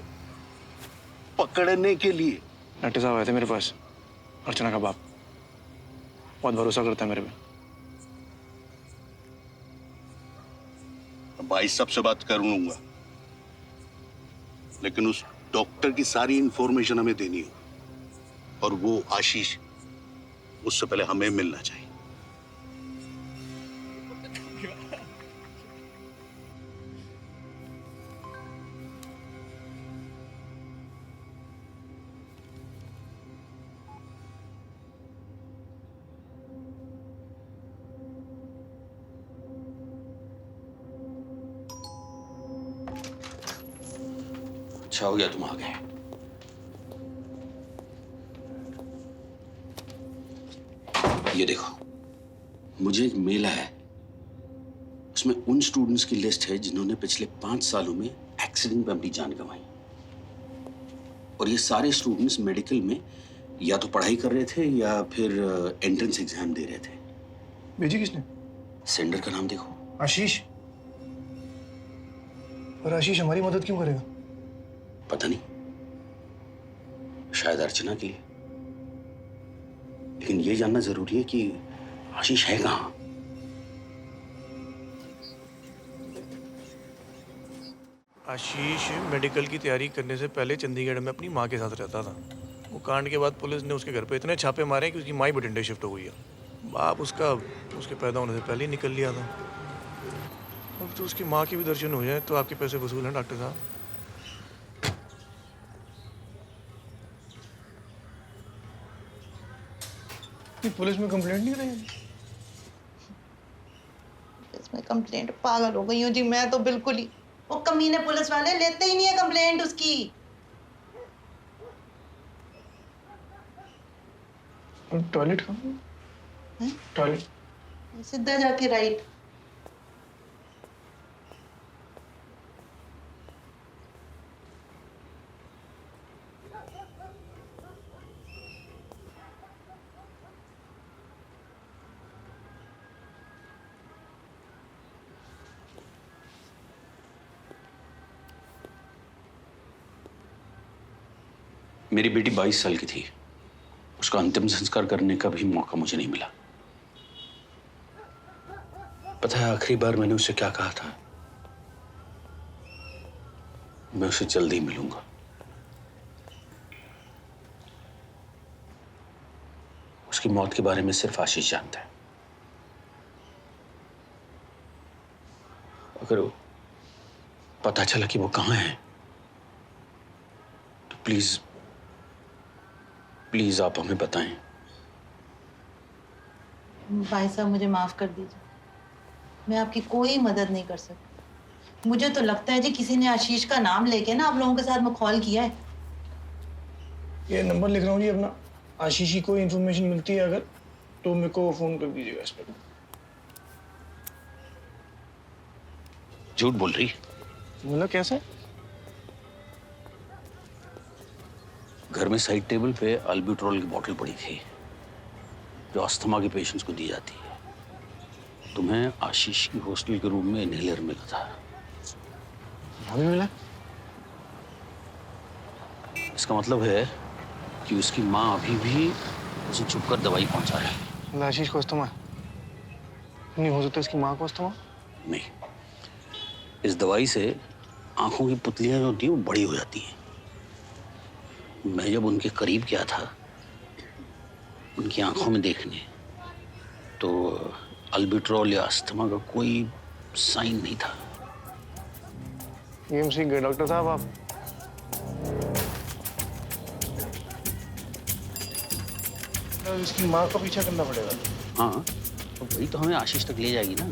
पकड़ने के लिए? नट्टे साहब आए थे मेरे पास, अर्चना का बाप, बहुत भरोसा करता है मेरे पे। भाई साहब से बात कर लूंगा, लेकिन उस डॉक्टर की सारी इंफॉर्मेशन हमें देनी है और वो आशीष, उससे पहले हमें मिलना चाहिए। अच्छा हो गया तुम आ गए। ये देखो, मुझे एक मेल आया है, उसमें उन स्टूडेंट्स की लिस्ट है जिन्होंने पिछले 5 सालों में एक्सीडेंट में अपनी जान गंवाई। और ये सारे स्टूडेंट्स मेडिकल में या तो पढ़ाई कर रहे थे या फिर एंट्रेंस एग्जाम दे रहे थे। भेजी किसने? सेंडर का नाम देखो। आशीष। और आशीष हमारी मदद क्यों करेगा? पता नहीं, शायद अर्चना के लिए। लेकिन ये जानना जरूरी है कि आशीष है कहां। आशीष मेडिकल की तैयारी करने से पहले चंडीगढ़ में अपनी माँ के साथ रहता था। वो कांड के बाद पुलिस ने उसके घर पे इतने छापे मारे कि उसकी माँ ही बठिंडे शिफ्ट हो गई है। बाप उसका उसके पैदा होने से पहले ही निकल लिया था। अब तो उसकी माँ के भी दर्शन हो जाए तो आपके पैसे वसूल हैं डॉक्टर साहब। पुलिस में कंप्लेंट नहीं करेंगे? इसमें कंप्लेंट? पागल हो गई हूँ जी मैं तो बिल्कुल ही। वो कमीने पुलिस वाले लेते ही नहीं है कंप्लेंट उसकी। टॉयलेट कहाँ? टॉयलेट सीधा जाके राइट। मेरी बेटी 22 साल की थी, उसका अंतिम संस्कार करने का भी मौका मुझे नहीं मिला। पता है आखिरी बार मैंने उससे क्या कहा था? मैं उससे जल्दी ही मिलूंगा। उसकी मौत के बारे में सिर्फ आशीष जानता है। अगर वो पता चला कि वो कहां है तो प्लीज प्लीज आप हमें बताएं। भाई साहब मुझे माफ कर दीजिए, मैं आपकी कोई मदद नहीं कर सकती। मुझे तो लगता है जी किसी ने आशीष का नाम लेके ना आप लोगों के साथ मखौल किया है। ये नंबर लिख रहा हूँ जी अपना। आशीष की कोई इन्फॉर्मेशन मिलती है अगर तो मेरे को फोन कर दीजिएगा इस पर। झूठ बोल रही? मतलब कैसे? घर में साइड टेबल पे अल्ब्यूट्रॉल की बोतल पड़ी थी जो अस्थमा के पेशेंट्स को दी जाती है। तुम्हें आशीष की हॉस्टल के रूम में इनहेलर मिला था। हमें मिला? इसका मतलब है कि उसकी माँ अभी भी उसे छुपकर दवाई पहुंचा रही है। आशीष को अस्थमा नहीं हो सकता, इसकी माँ को अस्थमा? नहीं, इस दवाई से आंखों की पुतलियां जो होती हैं वो बड़ी हो जाती हैं। मैं जब उनके करीब गया था उनकी आंखों में देखने, तो अल्ब्यूट्रॉल या अस्थमा का कोई साइन नहीं था। सीख गए डॉक्टर साहब आप। इसकी माँ का पीछा करना पड़ेगा। हाँ, तो वही तो हमें आशीष तक ले जाएगी ना।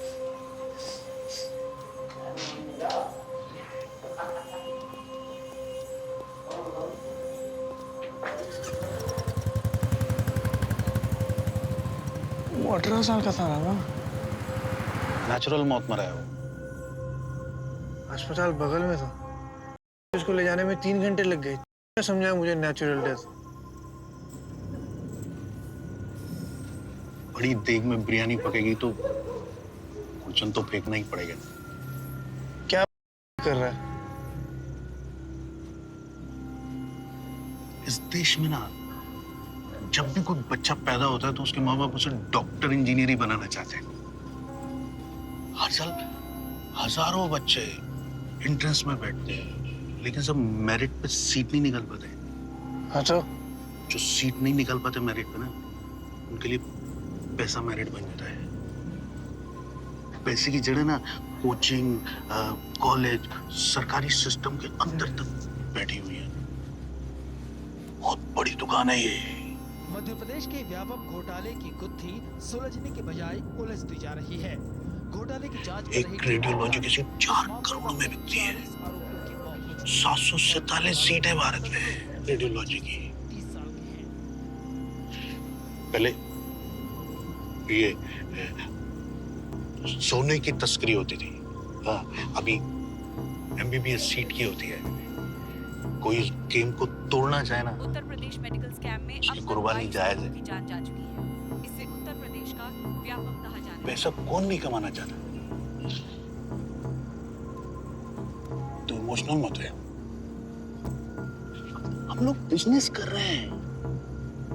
वो 18 साल का था ना। नेचुरल मौत मरा है वो। अस्पताल बगल में था, उसको ले जाने में 3 घंटे लग गए। क्या समझा मुझे नेचुरल डेथ? बड़ी देग में बिरयानी पकेगी तो कुचन तो फेंकना ही पड़ेगा। क्या कर रहा है? इस देश में ना जब भी कोई बच्चा पैदा होता है तो उसके माँ बाप उसे डॉक्टर इंजीनियर ही बनाना चाहते हैं। हर साल हजारों बच्चे एंट्रेंस में बैठते हैं, लेकिन सब मेरिट पे सीट नहीं निकल पाते। अच्छा, जो सीट नहीं निकल पाते मेरिट पे ना, उनके लिए पैसा मेरिट बन जाता है। पैसे की जड़ें ना कोचिंग, कॉलेज, सरकारी सिस्टम के अंदर तक बैठी हुई है। बहुत बड़ी दुकान है ये। मध्य प्रदेश के व्यापक घोटाले की गुत्थी सुलझने के बजाय उलझती जा रही है। घोटाले की जांच कर एक रेडियोलॉजी की सीट 4 करोड़ में बिकती है। 747 सीट है भारत में रेडियोलॉजी की। पहले ये सोने की तस्करी होती थी, हाँ, अभी MBBS सीट की होती है। कोई इस गेम को तोड़ना चाहे ना, उत्तर प्रदेश मेडिकल स्कैम में उसकी कुर्बानी जायज है। की जांच जा चुकी है। इससे उत्तर प्रदेश का व्यापक कहा जाने पैसा कौन नहीं कमाना चाहता। तो इमोशनल मत है। हम लोग बिजनेस कर रहे हैं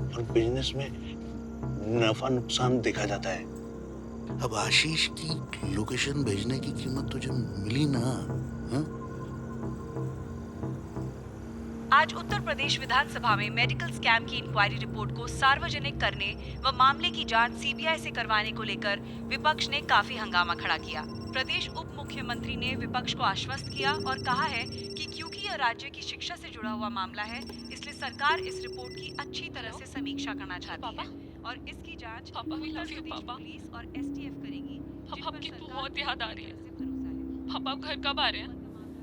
और बिजनेस में नफा नुकसान देखा जाता है। अब आशीष की लोकेशन भेजने की कीमत तुझे मिली ना? हा? आज उत्तर प्रदेश विधानसभा में मेडिकल स्कैम की इंक्वायरी रिपोर्ट को सार्वजनिक करने व मामले की जांच CBI से करवाने को लेकर विपक्ष ने काफी हंगामा खड़ा किया। प्रदेश उप मुख्यमंत्री ने विपक्ष को आश्वस्त किया और कहा है कि क्योंकि यह राज्य की शिक्षा से जुड़ा हुआ मामला है, इसलिए सरकार इस रिपोर्ट की अच्छी तरह से समीक्षा करना चाहती है और इसकी जांच उत्तर प्रदेश पुलिस और STF करेगी। पापा, आपकी बहुत याद आ रही है। पापा, आप घर कब आ रहे हैं?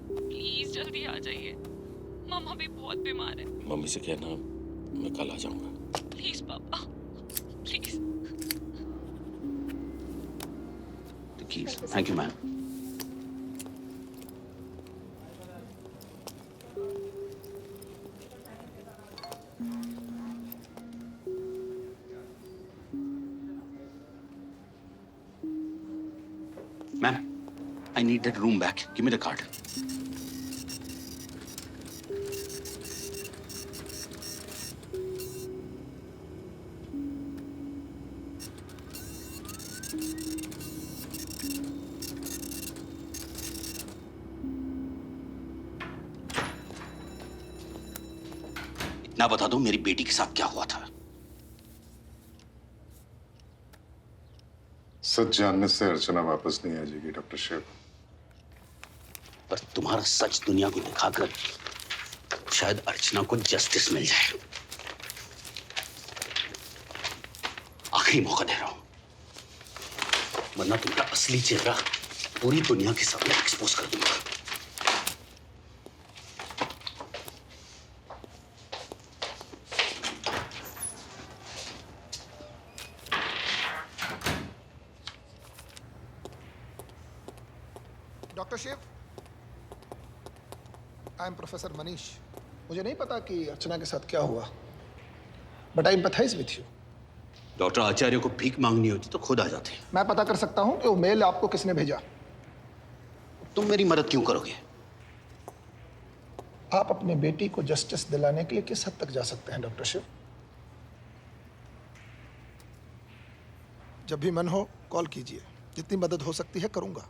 प्लीज जल्दी आ जाइए। मामा भी बहुत बीमार है। मम्मी से कहना मैं कल आ जाऊंगा। प्लीज पापा, please. Thank you ma'am. Ma'am, I need that room back. Give me the card. इतना बता दो, मेरी बेटी के साथ क्या हुआ था? सच जानने से अर्चना वापस नहीं आ जाएगी डॉक्टर शिव। पर तुम्हारा सच दुनिया को दिखाकर शायद अर्चना को जस्टिस मिल जाए। आखिरी मौका दे रहा हूं, वरना तुम्हारा असली चेहरा पूरी दुनिया के सामने एक्सपोज कर दूंगा। Doctor Shiv, I am professor Manish. मुझे नहीं पता कि अर्चना के साथ क्या हुआ, but I empathize with you. Doctor Acharya को भीख मांगनी होती तो खुद आ जाते। मैं पता कर सकता हूं कि वो मेल आपको किसने भेजा। तुम मेरी मदद क्यों करोगे? आप अपनी बेटी को जस्टिस दिलाने के लिए किस हद तक जा सकते हैं डॉक्टर शिव? जब भी मन हो कॉल कीजिए, जितनी मदद हो सकती है करूंगा।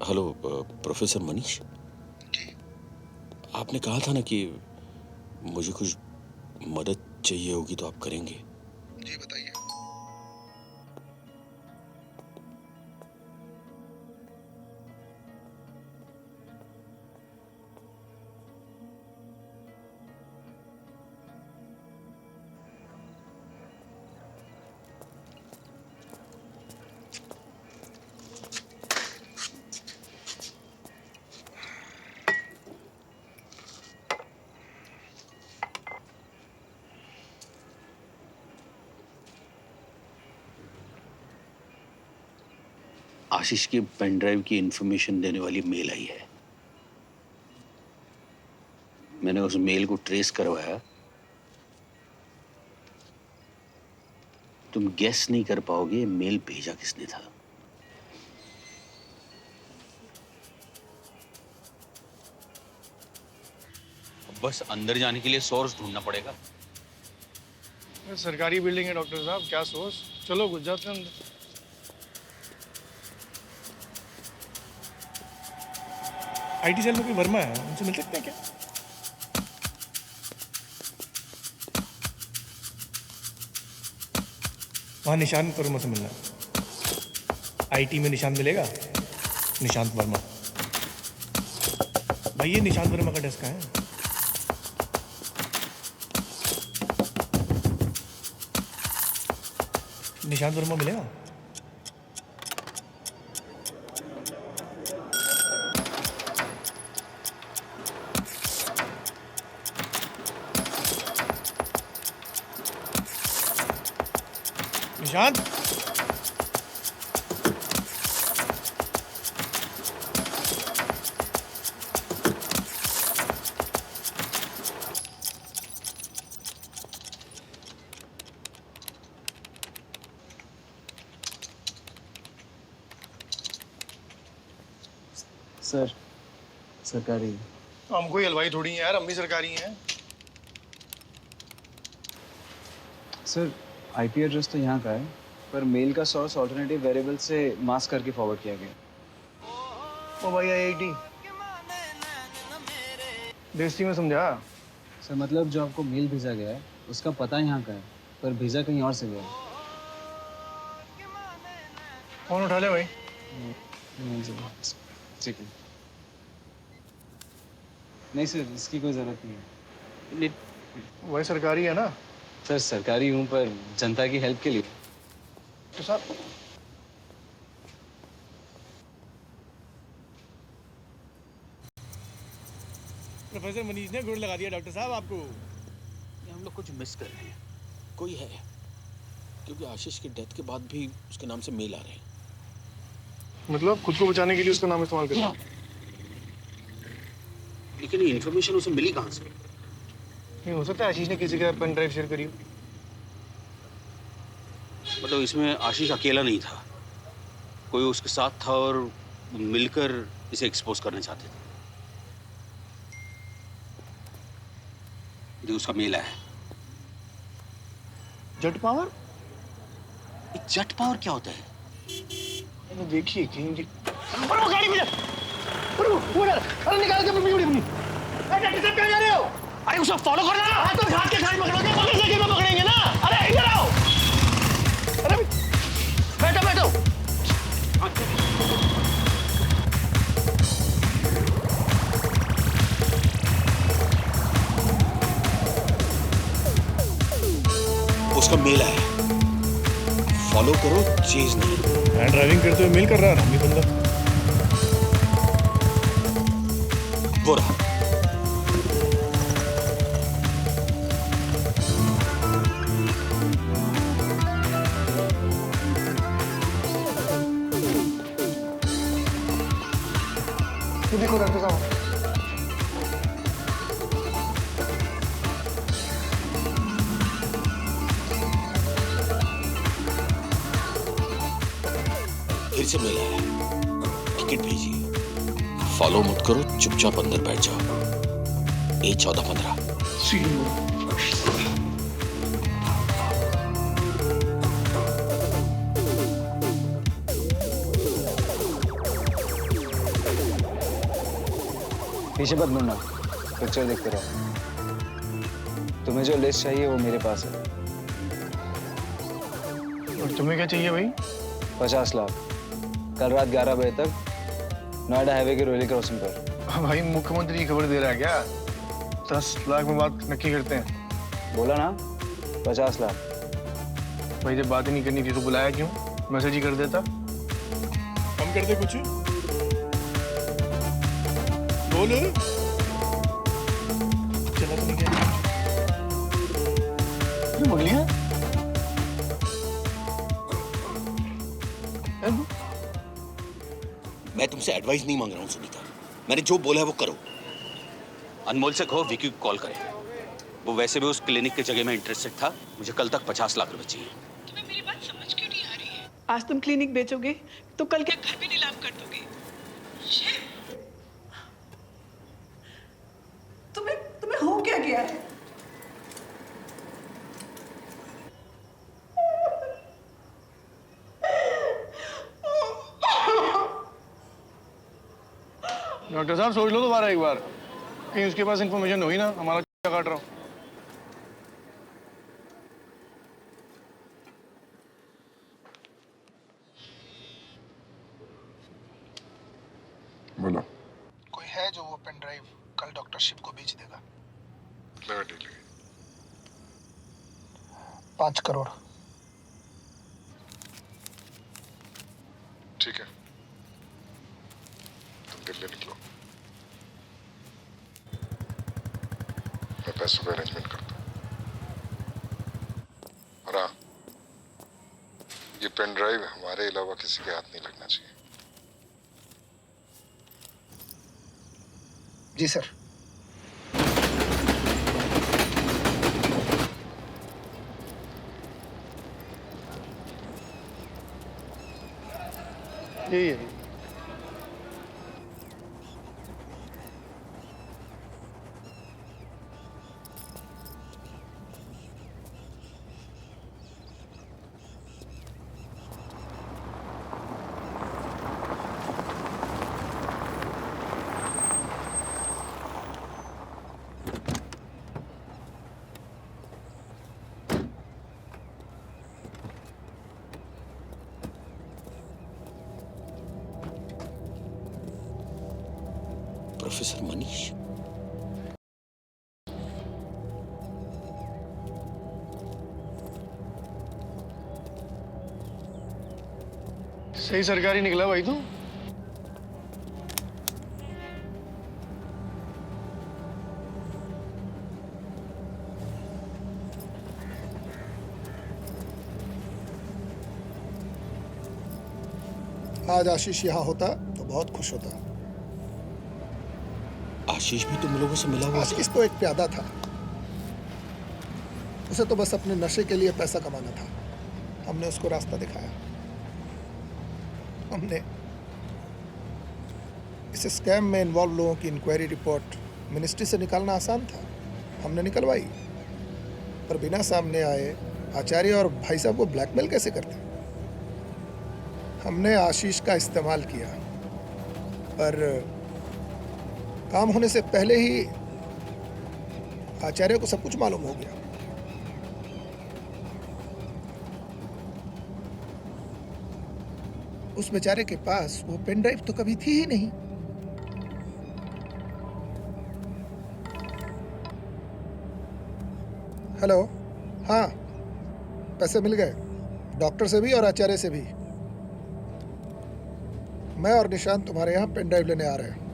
हेलो प्रोफेसर मनीष, आपने कहा था ना कि मुझे कुछ मदद चाहिए होगी तो आप करेंगे। जी बताइए। आशीष की पेन ड्राइव की इंफॉर्मेशन देने वाली मेल आई है। मैंने उस मेल को ट्रेस करवाया। तुम गेस नहीं कर पाओगे मेल भेजा किसने था। बस अंदर जाने के लिए सोर्स ढूंढना पड़ेगा। सरकारी बिल्डिंग है डॉक्टर साहब, क्या सोर्स। चलो घुस जाते हैं अंदर। आईटी सेल में कोई वर्मा है, उनसे मिल सकते हैं क्या? वहाँ निशांत वर्मा से मिलना। आईटी में निशांत मिलेगा? निशांत वर्मा। भाई ये निशांत वर्मा का डेस्क है। निशांत वर्मा मिलेगा? निशांत? सर सरकारी। हम कोई हलवाई थोड़ी हैं यार, हम भी सरकारी हैं। सर आईपी एड्रेस तो यहाँ का है, पर मेल का सोर्स ऑल्टरनेटिव वेरिएबल से मास्क करके फॉरवर्ड किया गया। ओ भाई आईआईटी देसी में समझा। सर मतलब जो आपको मेल भेजा गया है उसका पता यहाँ का है, पर भेजा कहीं और से गया है। फोन उठा ले भाई। ठीक है। नहीं सर इसकी कोई जरूरत नहीं है। वही सरकारी है ना? सर सरकारी हूँ पर जनता की हेल्प के लिए। तो साहब प्रोफेसर मनीष ने गुड़ लगा दिया डॉक्टर साहब आपको। ये हम लोग कुछ मिस कर रहे हैं। कोई है, क्योंकि आशीष की डेथ के बाद भी उसके नाम से मेल आ रहे हैं। मतलब खुद को बचाने के लिए उसका नाम इस्तेमाल करना। लेकिन ये इन्फॉर्मेशन उसे मिली कहाँ से? नहीं हो सकता आशीष ने किसी का पेन ड्राइव शेयर करी हो। मतलब इसमें आशीष अकेला नहीं था, कोई उसके साथ था और मिलकर इसे एक्सपोज करना चाहते थे। ये उसका मेल है। जट पावर? जट पावर क्या होता है? मैंने देखी कहीं। अरे वो गाड़ी में अरे निकाल के अपनी अपनी। डॉक्टर साहब कहाँ जा रहे हो? अरे उसे फॉलो करना ना। हाँ तो घाट के साइड पकड़ोगे, पकड़ सके में पकड़ेंगे ना। अरे इधर आओ। अरे बैठो बैठो। उसका मेल है, फॉलो करो, चेज नहीं। मैं ड्राइविंग करते हुए मेल कर रहा था ये बंदा। वो रहा। ये देखो डॉक्टर साहब। फिर से मेल आया, टिकट भेजिए। फॉलो मत करो, चुपचाप अंदर बैठ जाओ। A1415। पीछे मत मुड़ना, पिक्चर देखते रहो। तुम्हें जो लिस्ट चाहिए वो मेरे पास है। और तुम्हें क्या चाहिए भाई? 50 लाख कल रात 11 बजे तक नोएडा हाईवे के रोहिली क्रॉसिंग पर। भाई मुख्यमंत्री खबर दे रहा है क्या? 10 लाख में बात नक्की करते हैं। बोला ना 50 लाख। भाई जब बात ही नहीं करनी थी तो बुलाया क्यों? मैसेज ही कर देता। कम कर दे कुछ। बोल। चला तो नहीं गया। बोल लिया। मैं तुमसे एडवाइस नहीं मांग रहा हूँ सुनीता, मैंने जो बोला है वो करो। अनमोल से कहो विकी को कॉल करे, वो वैसे भी उस क्लिनिक की जगह में इंटरेस्टेड था। मुझे कल तक 50 लाख रुपए चाहिए। तुम्हें मेरी बात समझ क्यों नहीं आ रही है? आज तुम क्लिनिक बेचोगे तो कल क्या घर भी नीलाम कर दोगे? तुम्हें हो क्या गया है? डॉक्टर साहब सोच लो दोबारा एक बार, कहीं उसके पास इंफॉर्मेशन होगी ना हमारा क्या काट रहा हूँ। बोलो। कोई है जो वो पेन ड्राइव कल डॉक्टर शिव को बेच देगा? 5 करोड़। ठीक है, तुम दिल्ली निकलो, मैं पैसों का अरेंजमेंट करता हूँ। और हाँ, ये पेन ड्राइव हमारे अलावा किसी के हाथ नहीं लगना चाहिए। जी सर। यही है। प्रोफेसर मनीष, सही सरकारी निकला भाई तू। आज आशीष यहाँ होता तो बहुत खुश होता। आशीष भी तुम लोगों से मिला हुआ? आशीष तो एक प्यादा था, उसे तो बस अपने नशे के लिए पैसा कमाना था। हमने उसको रास्ता दिखाया। हमने इस स्कैम में इन्वॉल्व लोगों की इंक्वायरी रिपोर्ट मिनिस्ट्री से निकालना आसान था, हमने निकलवाई। पर बिना सामने आए आचार्य और भाई साहब को ब्लैकमेल कैसे करते? हमने आशीष का इस्तेमाल किया, पर काम होने से पहले ही आचार्य को सब कुछ मालूम हो गया। उस बेचारे के पास वो पेन ड्राइव तो कभी थी ही नहीं। हेलो, हाँ, पैसे मिल गए, डॉक्टर से भी और आचार्य से भी। मैं और निशांत तुम्हारे यहाँ पेन ड्राइव लेने आ रहे हैं।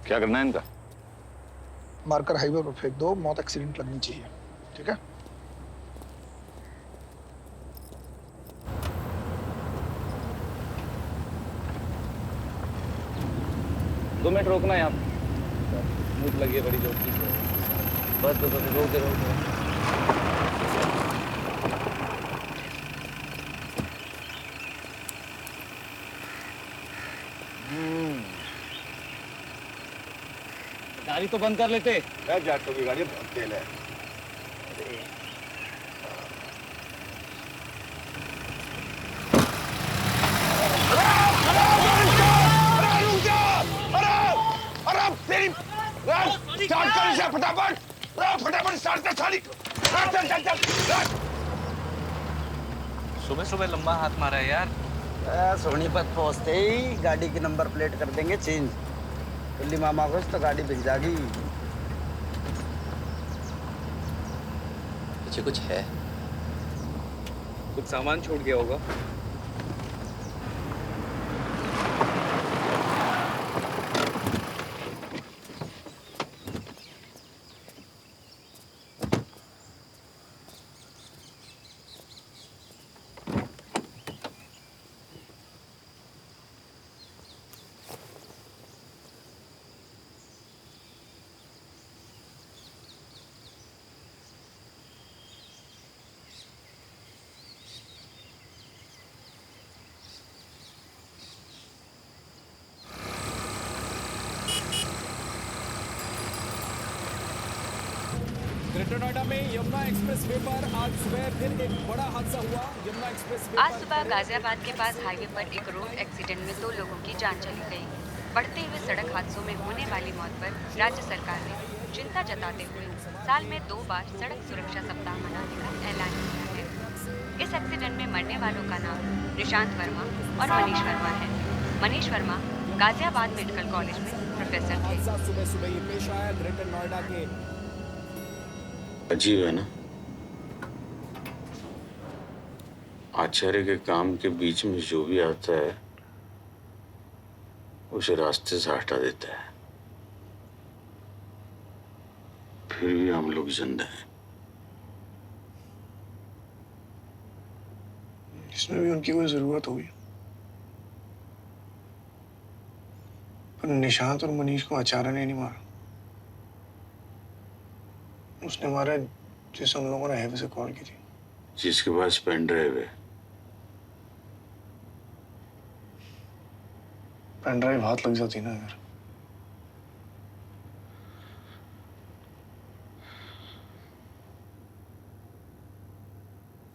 क्या करना है इनका? मारकर हाईवे पर फेंक दो, मौत एक्सीडेंट लगनी चाहिए, ठीक है? दो मिनट रोकना यहाँ, भूख लगी है बड़ी जोर की। बस दो मिनट रोक दे। गाड़ी तो बंद कर लेते। जाटों की गाड़ी बहुत तेल है। स्टार्ट कर इसे फटाफट, फटाफट स्टार्ट कर साली। चल चल चल। सुबह सुबह लंबा हाथ मारा है यार। सोनीपत पहुंचते ही गाड़ी की नंबर प्लेट कर देंगे चेंज। दिल्ली मामा को तो गाड़ी बिक जाएगी। पीछे कुछ है? कुछ सामान छूट गया होगा। ग्रेटर नोएडा में यमुना एक्सप्रेसवे पर आज सुबह फिर एक बड़ा हादसा हुआ। यमुना एक्सप्रेसवे आज सुबह गाजियाबाद के पास हाईवे पर एक रोड एक्सीडेंट में 2 लोगों की जान चली गई। बढ़ते हुए सड़क हादसों में होने वाली मौत पर राज्य सरकार ने चिंता जताते हुए साल में 2 बार सड़क सुरक्षा सप्ताह मनाने का ऐलान किया है। इस एक्सीडेंट में मरने वालों का नाम निशांत वर्मा और मनीष वर्मा है। मनीष वर्मा गाजियाबाद मेडिकल कॉलेज में प्रोफेसर थे। सुबह सुबह ये पेश आया ग्रेटर नोएडा के। अजीब है ना, आचार्य के काम के बीच में जो भी आता है उसे रास्ते से हटा देता है, फिर भी हम लोग जिंदा हैं। इसमें भी उनकी कोई जरूरत होगी, पर निशांत और मनीष को आचार्य ने नहीं मारा। उसने मारा जिसे हम लोगों ने हाईवे से कॉल की थी। जिसके पास पेन ड्राइव है। पेन ड्राइव हाथ लग जाती ना अगर।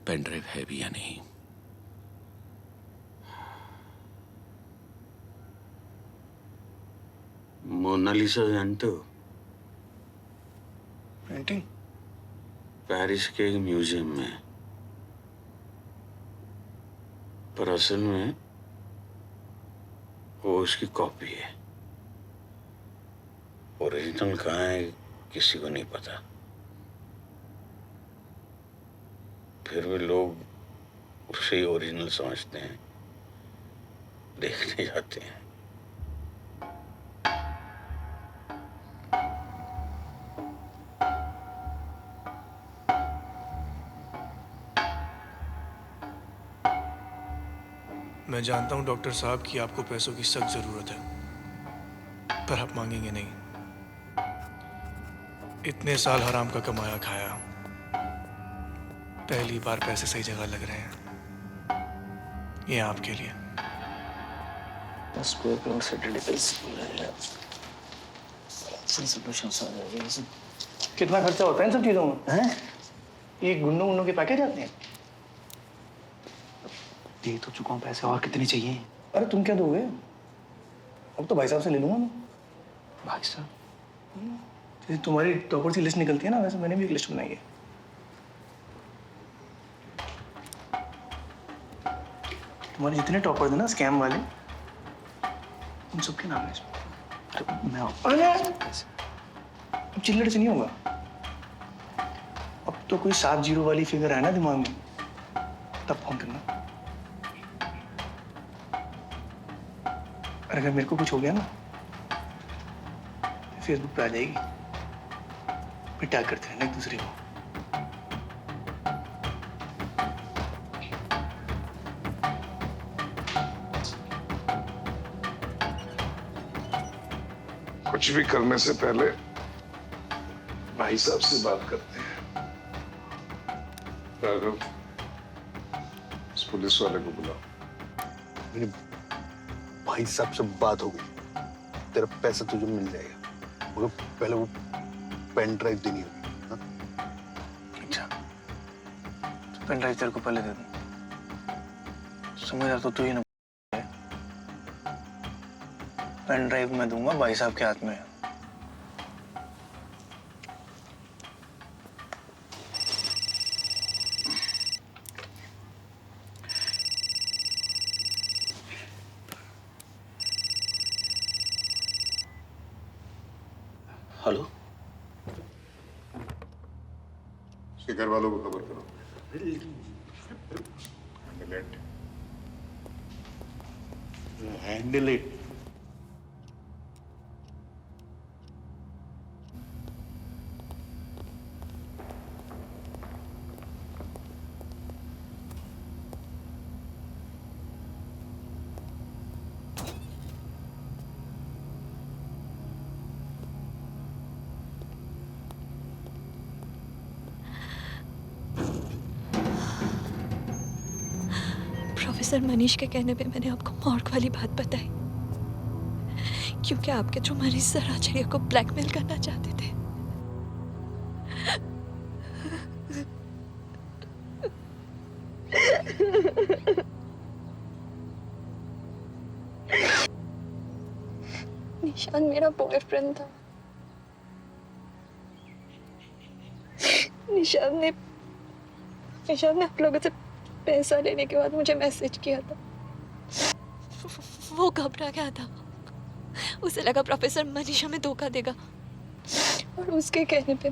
पेन ड्राइव है भी या नहीं? मोनालिसा जानते हो? पेंटिंग पेरिस के एक म्यूजियम में, पर असल में वो उसकी कॉपी है। ओरिजिनल कहाँ है किसी को नहीं पता, फिर भी लोग उसे ही ओरिजिनल समझते हैं, देखने जाते हैं। मैं जानता हूं डॉक्टर साहब कि आपको पैसों की सख्त जरूरत है, पर आप मांगेंगे नहीं। इतने साल हराम का कमाया खाया, पहली बार पैसे सही जगह लग रहे हैं। ये आपके लिए। कितना खर्चा होता है इन सब चीजों में? ये गुन्नू गुन्नू के पैकेज आते हैं। दे तो चुका हूँ पैसे, और कितने चाहिए? अरे तुम क्या दोगे? अब तो भाई साहब से ले लूंगा मैं। भाई साहब? जैसे तुम्हारी टॉपर की लिस्ट निकलती है ना, वैसे मैंने भी एक लिस्ट बनाई है। तुम्हारे जितने टॉपर थे ना स्कैम वाले, उन सबके नाम है इसमें। अरे मैं अब चिल्लड़ से नहीं होगा। अब तो कोई 7 जीरो वाली फिगर है ना दिमाग में, तब फोन करना। और अगर मेरे को कुछ हो गया ना, फेसबुक पे आ जाएगी, फिर टैग करते रहना एक दूसरे को। कुछ भी करने से पहले भाई साहब से बात करते हैं। राघव, इस पुलिस वाले को बुलाओ। मेरे भाई साहब से बात हो गई, तेरा पैसा तुझे मिल जाएगा, मगर पहले वो पेन ड्राइव देनी होगी। हाँ? अच्छा, तो पेन ड्राइव तेरे को पहले दे दूं। समझ तो तू ही ना। पेन ड्राइव मैं दूंगा, भाई साहब के हाथ में है। उसके घर वालों को खबर करो। Handle it. प्रोफेसर मनीष के कहने पे मैंने आपको मॉर्ग वाली बात बताई, क्योंकि आपके जो मरीज सर आचार्य को ब्लैकमेल करना चाहते थे। निशान मेरा बॉयफ्रेंड था। निशान ने आप लोगों से पैसा लेने के बाद मुझे मैसेज किया था। वो घबरा गया था, उसे लगा प्रोफेसर मनीष हमें धोखा देगा, और उसके कहने पे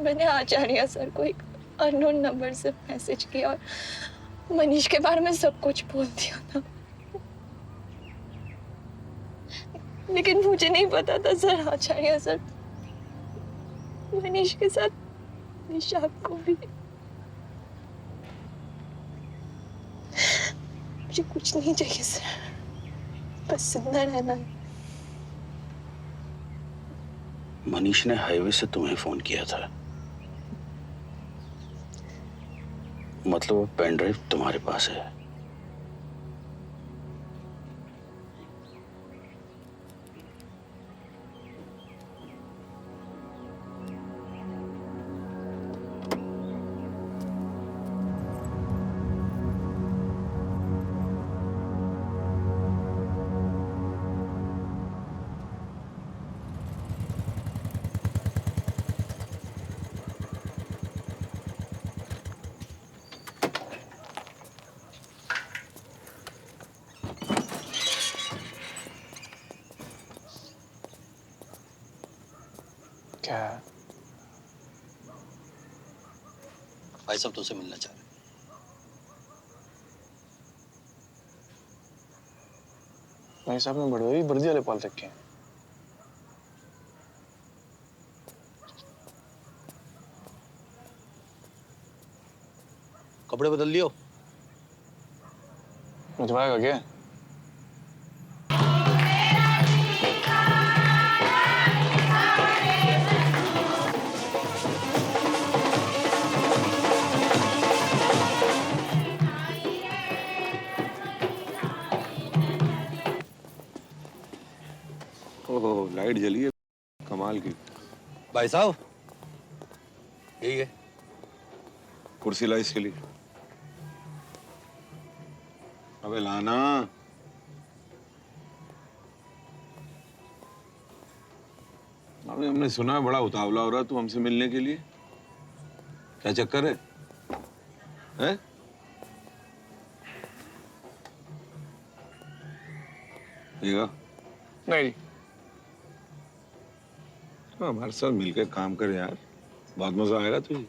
मैंने आचार्य सर को एक अननोन नंबर से मैसेज किया और मनीष के बारे में सब कुछ बोल दिया था। लेकिन मुझे नहीं पता था सर आचार्य सर मनीष के साथ निशान को भी। मुझे कुछ नहीं चाहिए सर, बस जिंदा रहना है। मनीष ने हाईवे से तुम्हें फोन किया था, मतलब वो पेन ड्राइव तुम्हारे पास है। क्या है? भाई साहब तुमसे मिलना चाह रहे हैं। भाई साहब ने बड़े वर्दी वाले पाल रखे हैं। कपड़े बदल लियो। भिजवाएगा क्या? ओह, लाइट जली है कमाल की। भाई साहब यही है कुर्सी ला इसके लिए। अबे लाना। अबे हमने सुना है बड़ा उतावला हो रहा तू हमसे मिलने के लिए, क्या चक्कर है? हैं? नहीं, तो हमारे साथ मिलकर काम कर यार, बहुत मजा आएगा तुझे।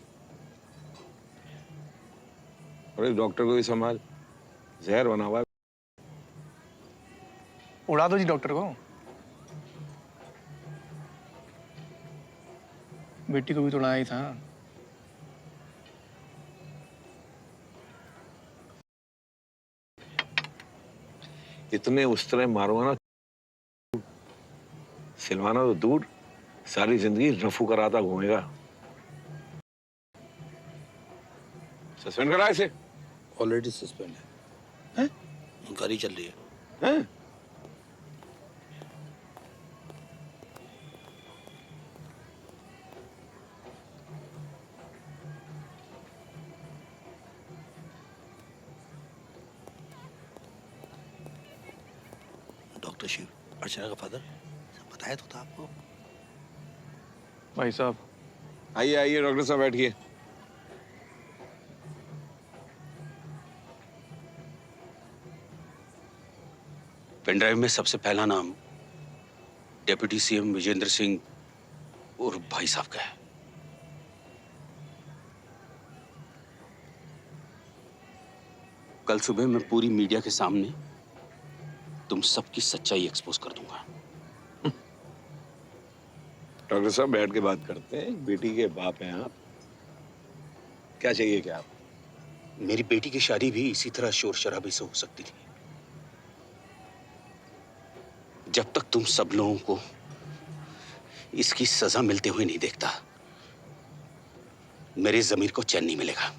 और एक डॉक्टर को भी संभाल, जहर बना हुआ है। उड़ा दो जी डॉक्टर को। बेटी को भी तो उड़ाया ही था। इतने उस तरह मारूंगा ना, सिलवाना तो दूर, सारी जिंदगी रफू कराता घूमेगा। सस्पेंड करा इसे। ऑलरेडी सस्पेंड है। इंक्वायरी चल रही है। हैं? डॉक्टर शिव, अर्चना का फादर, बताया तो था आपको। भाई साहब आइए आइए डॉक्टर साहब बैठिए। पेनड्राइव में सबसे पहला नाम डिप्टी सीएम विजेंद्र सिंह और भाई साहब का है। कल सुबह मैं पूरी मीडिया के सामने तुम सबकी सच्चाई एक्सपोज कर दूंगा। डॉक्टर साहब बैठ के बात करते हैं, बेटी के बाप हैं आप, क्या चाहिए क्या आप? मेरी बेटी की शादी भी इसी तरह शोर शराबे से हो सकती थी। जब तक तुम सब लोगों को इसकी सजा मिलते हुए नहीं देखता, मेरे जमीर को चैन नहीं मिलेगा।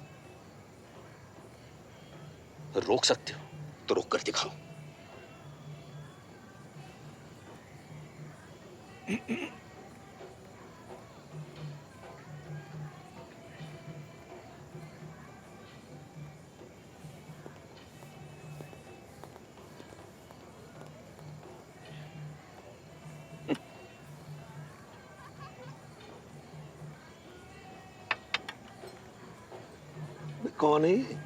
रोक सकते हो तो रोक कर दिखाओ। कौन है ये?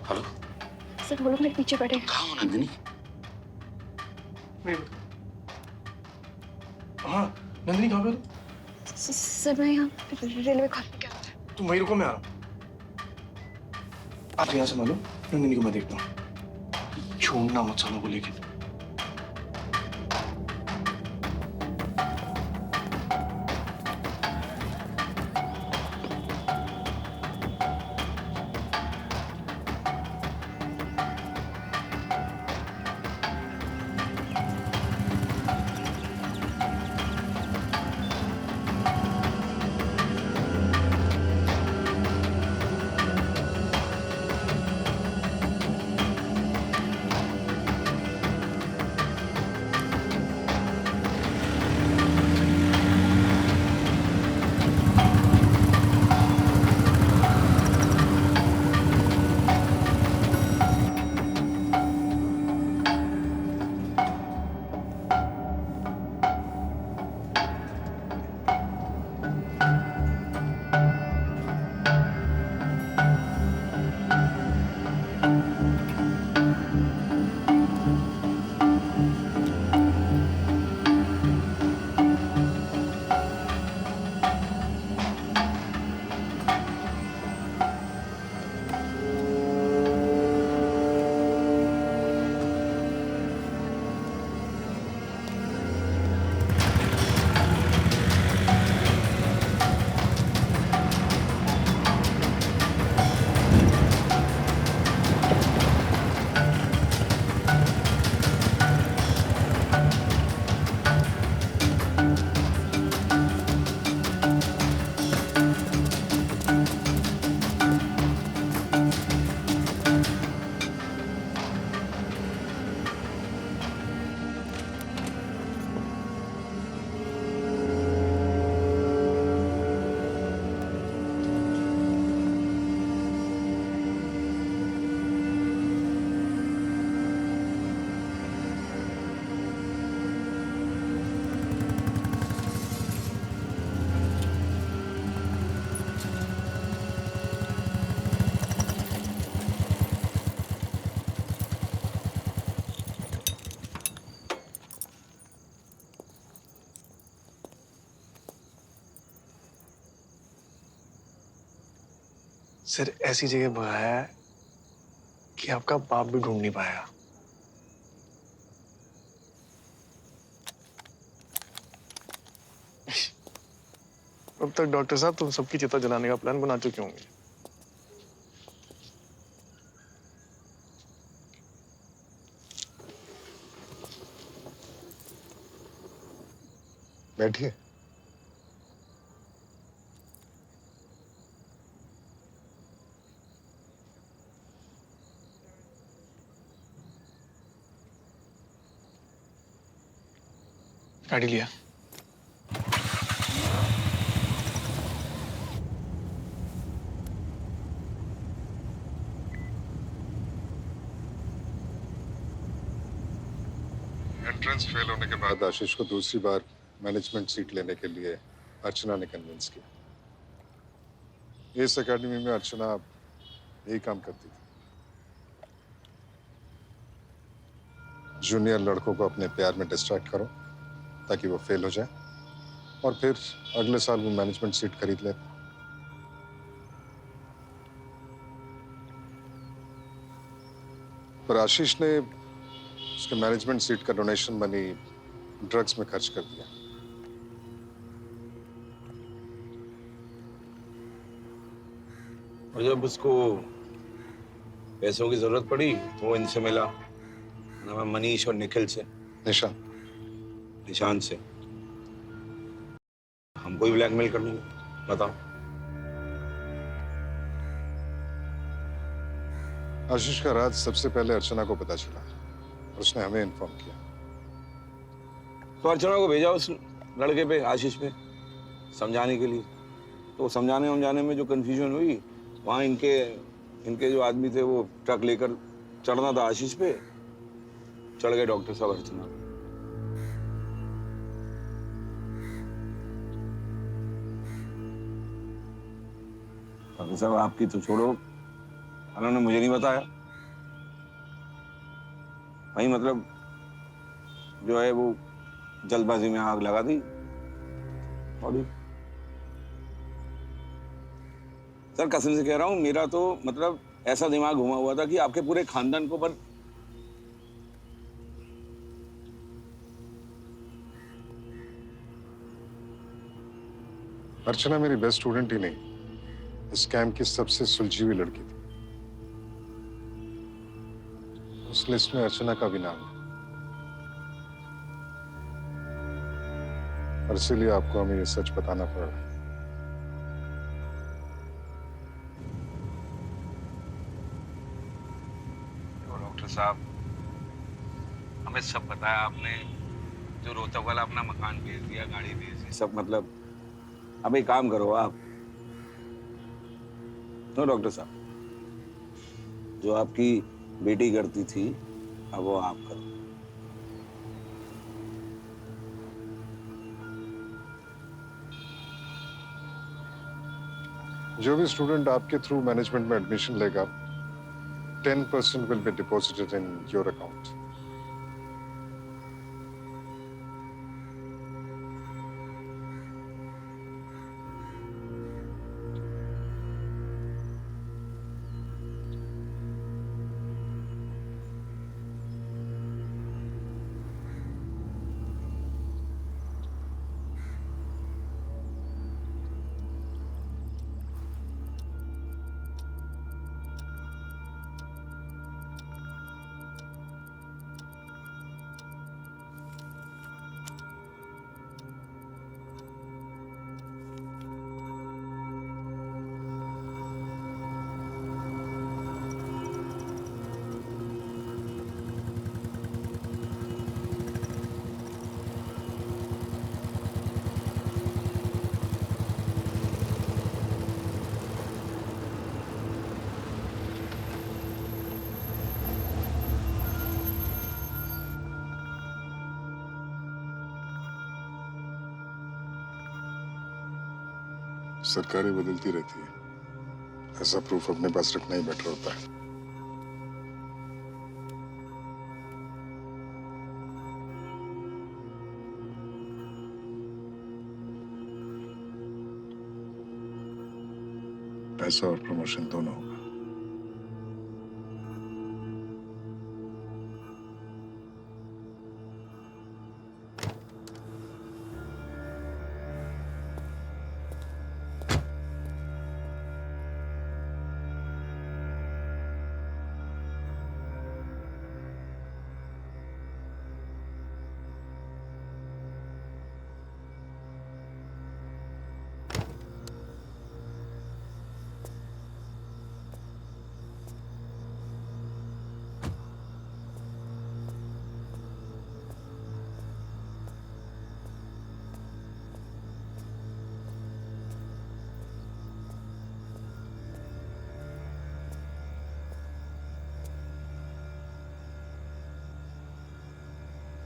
हेलो सर वो लोग मेरे पीछे पड़े। कहाँ हो नंदिनी? हाँ नंदिनी कहाँ पे हो? सर मैं यहाँ रेलवे खाते क्या? तुम वहीं रुको, मैं आ रहा हूँ। आप यहाँ संभालो, नंदिनी को मैं देखता हूँ। छोड़ना मत सालों को लेके। सर ऐसी जगह भगाया है कि आपका बाप भी ढूंढ नहीं पाया। अब तक डॉक्टर साहब तुम सबकी चिता जलाने का प्लान बना चुके होंगे। बैठिए। गाड़ी लिया। एंट्रेंस फेल होने के बाद आशीष को दूसरी बार मैनेजमेंट सीट लेने के लिए अर्चना ने कन्विंस किया। इस एकेडमी में अर्चना यही काम करती थी, जूनियर लड़कों को अपने प्यार में डिस्ट्रैक्ट करो ताकि वो फेल हो जाए और फिर अगले साल वो मैनेजमेंट सीट खरीद ले। पर आशीष ने उसके मैनेजमेंट सीट का डोनेशन मनी ड्रग्स में खर्च कर दिया। और जब उसको पैसों की जरूरत पड़ी तो वो इनसे मिला, मनीष और निखिल से। निशांत से। हमको ही ब्लैकमेल करने में। बताओ। आशीष का राज सबसे पहले अर्चना को पता चला और उसने हमें इन्फॉर्म किया। तो अर्चना को भेजा उस लड़के पे, आशीष पे, समझाने के लिए। तो समझाने में जो कंफ्यूजन हुई, वहां इनके जो आदमी थे वो ट्रक लेकर चढ़ना था आशीष पे, चढ़ गए डॉक्टर साहब अर्चना। डॉक्टर साहब आपकी तो छोड़ो, उन्होंने मुझे नहीं बताया। वही मतलब जो है वो जल्दबाजी में आग लगा दी। और सर कसम से कह रहा हूं, मेरा तो मतलब ऐसा दिमाग घुमा हुआ था कि आपके पूरे खानदान को पर अर्चना मेरी बेस्ट स्टूडेंट ही नहीं, इस कैंप की सबसे सुलझी हुई लड़की थी। उस लिस्ट में अर्चना का भी नाम है और इसीलिए आपको हमें ये सच बताना पड़ रहा है। डॉक्टर साहब, हमें सब बताया आपने। जो रोहतक वाला अपना मकान बेच दिया, गाड़ी बेच दी, सब मतलब। अब एक काम करो आप। नो डॉक्टर साहब, जो आपकी बेटी करती थी अब वो आप करो। जो भी स्टूडेंट आपके थ्रू मैनेजमेंट में एडमिशन लेगा, 10% will be deposited in your account. सरकारें बदलती रहती है, ऐसा प्रूफ अपने पास रखना ही बेटर होता है। पैसा और प्रमोशन दोनों होगा।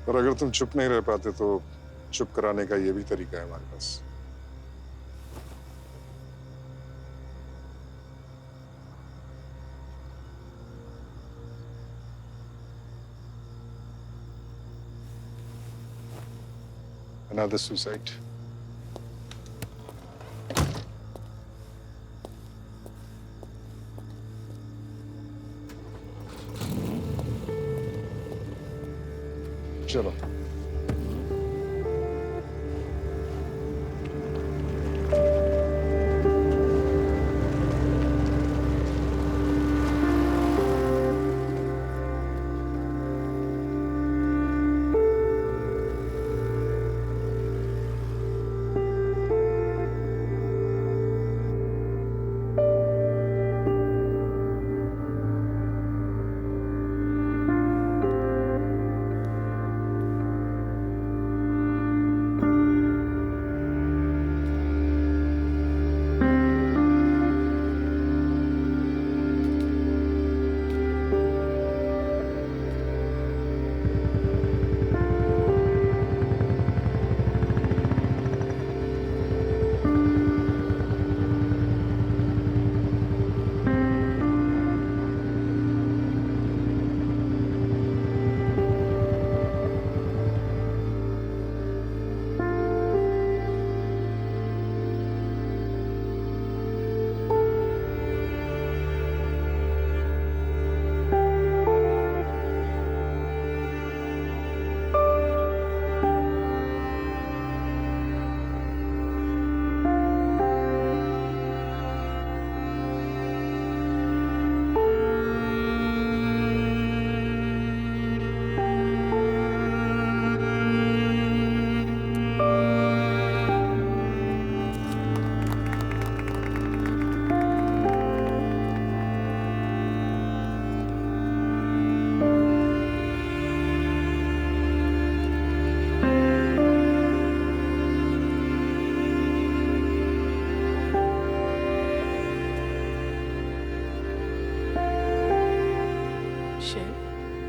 और अगर तुम चुप नहीं रह पाते तो चुप कराने का ये भी तरीका है हमारे पास। Another suicide. चलो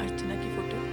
अर्चना की फोटो।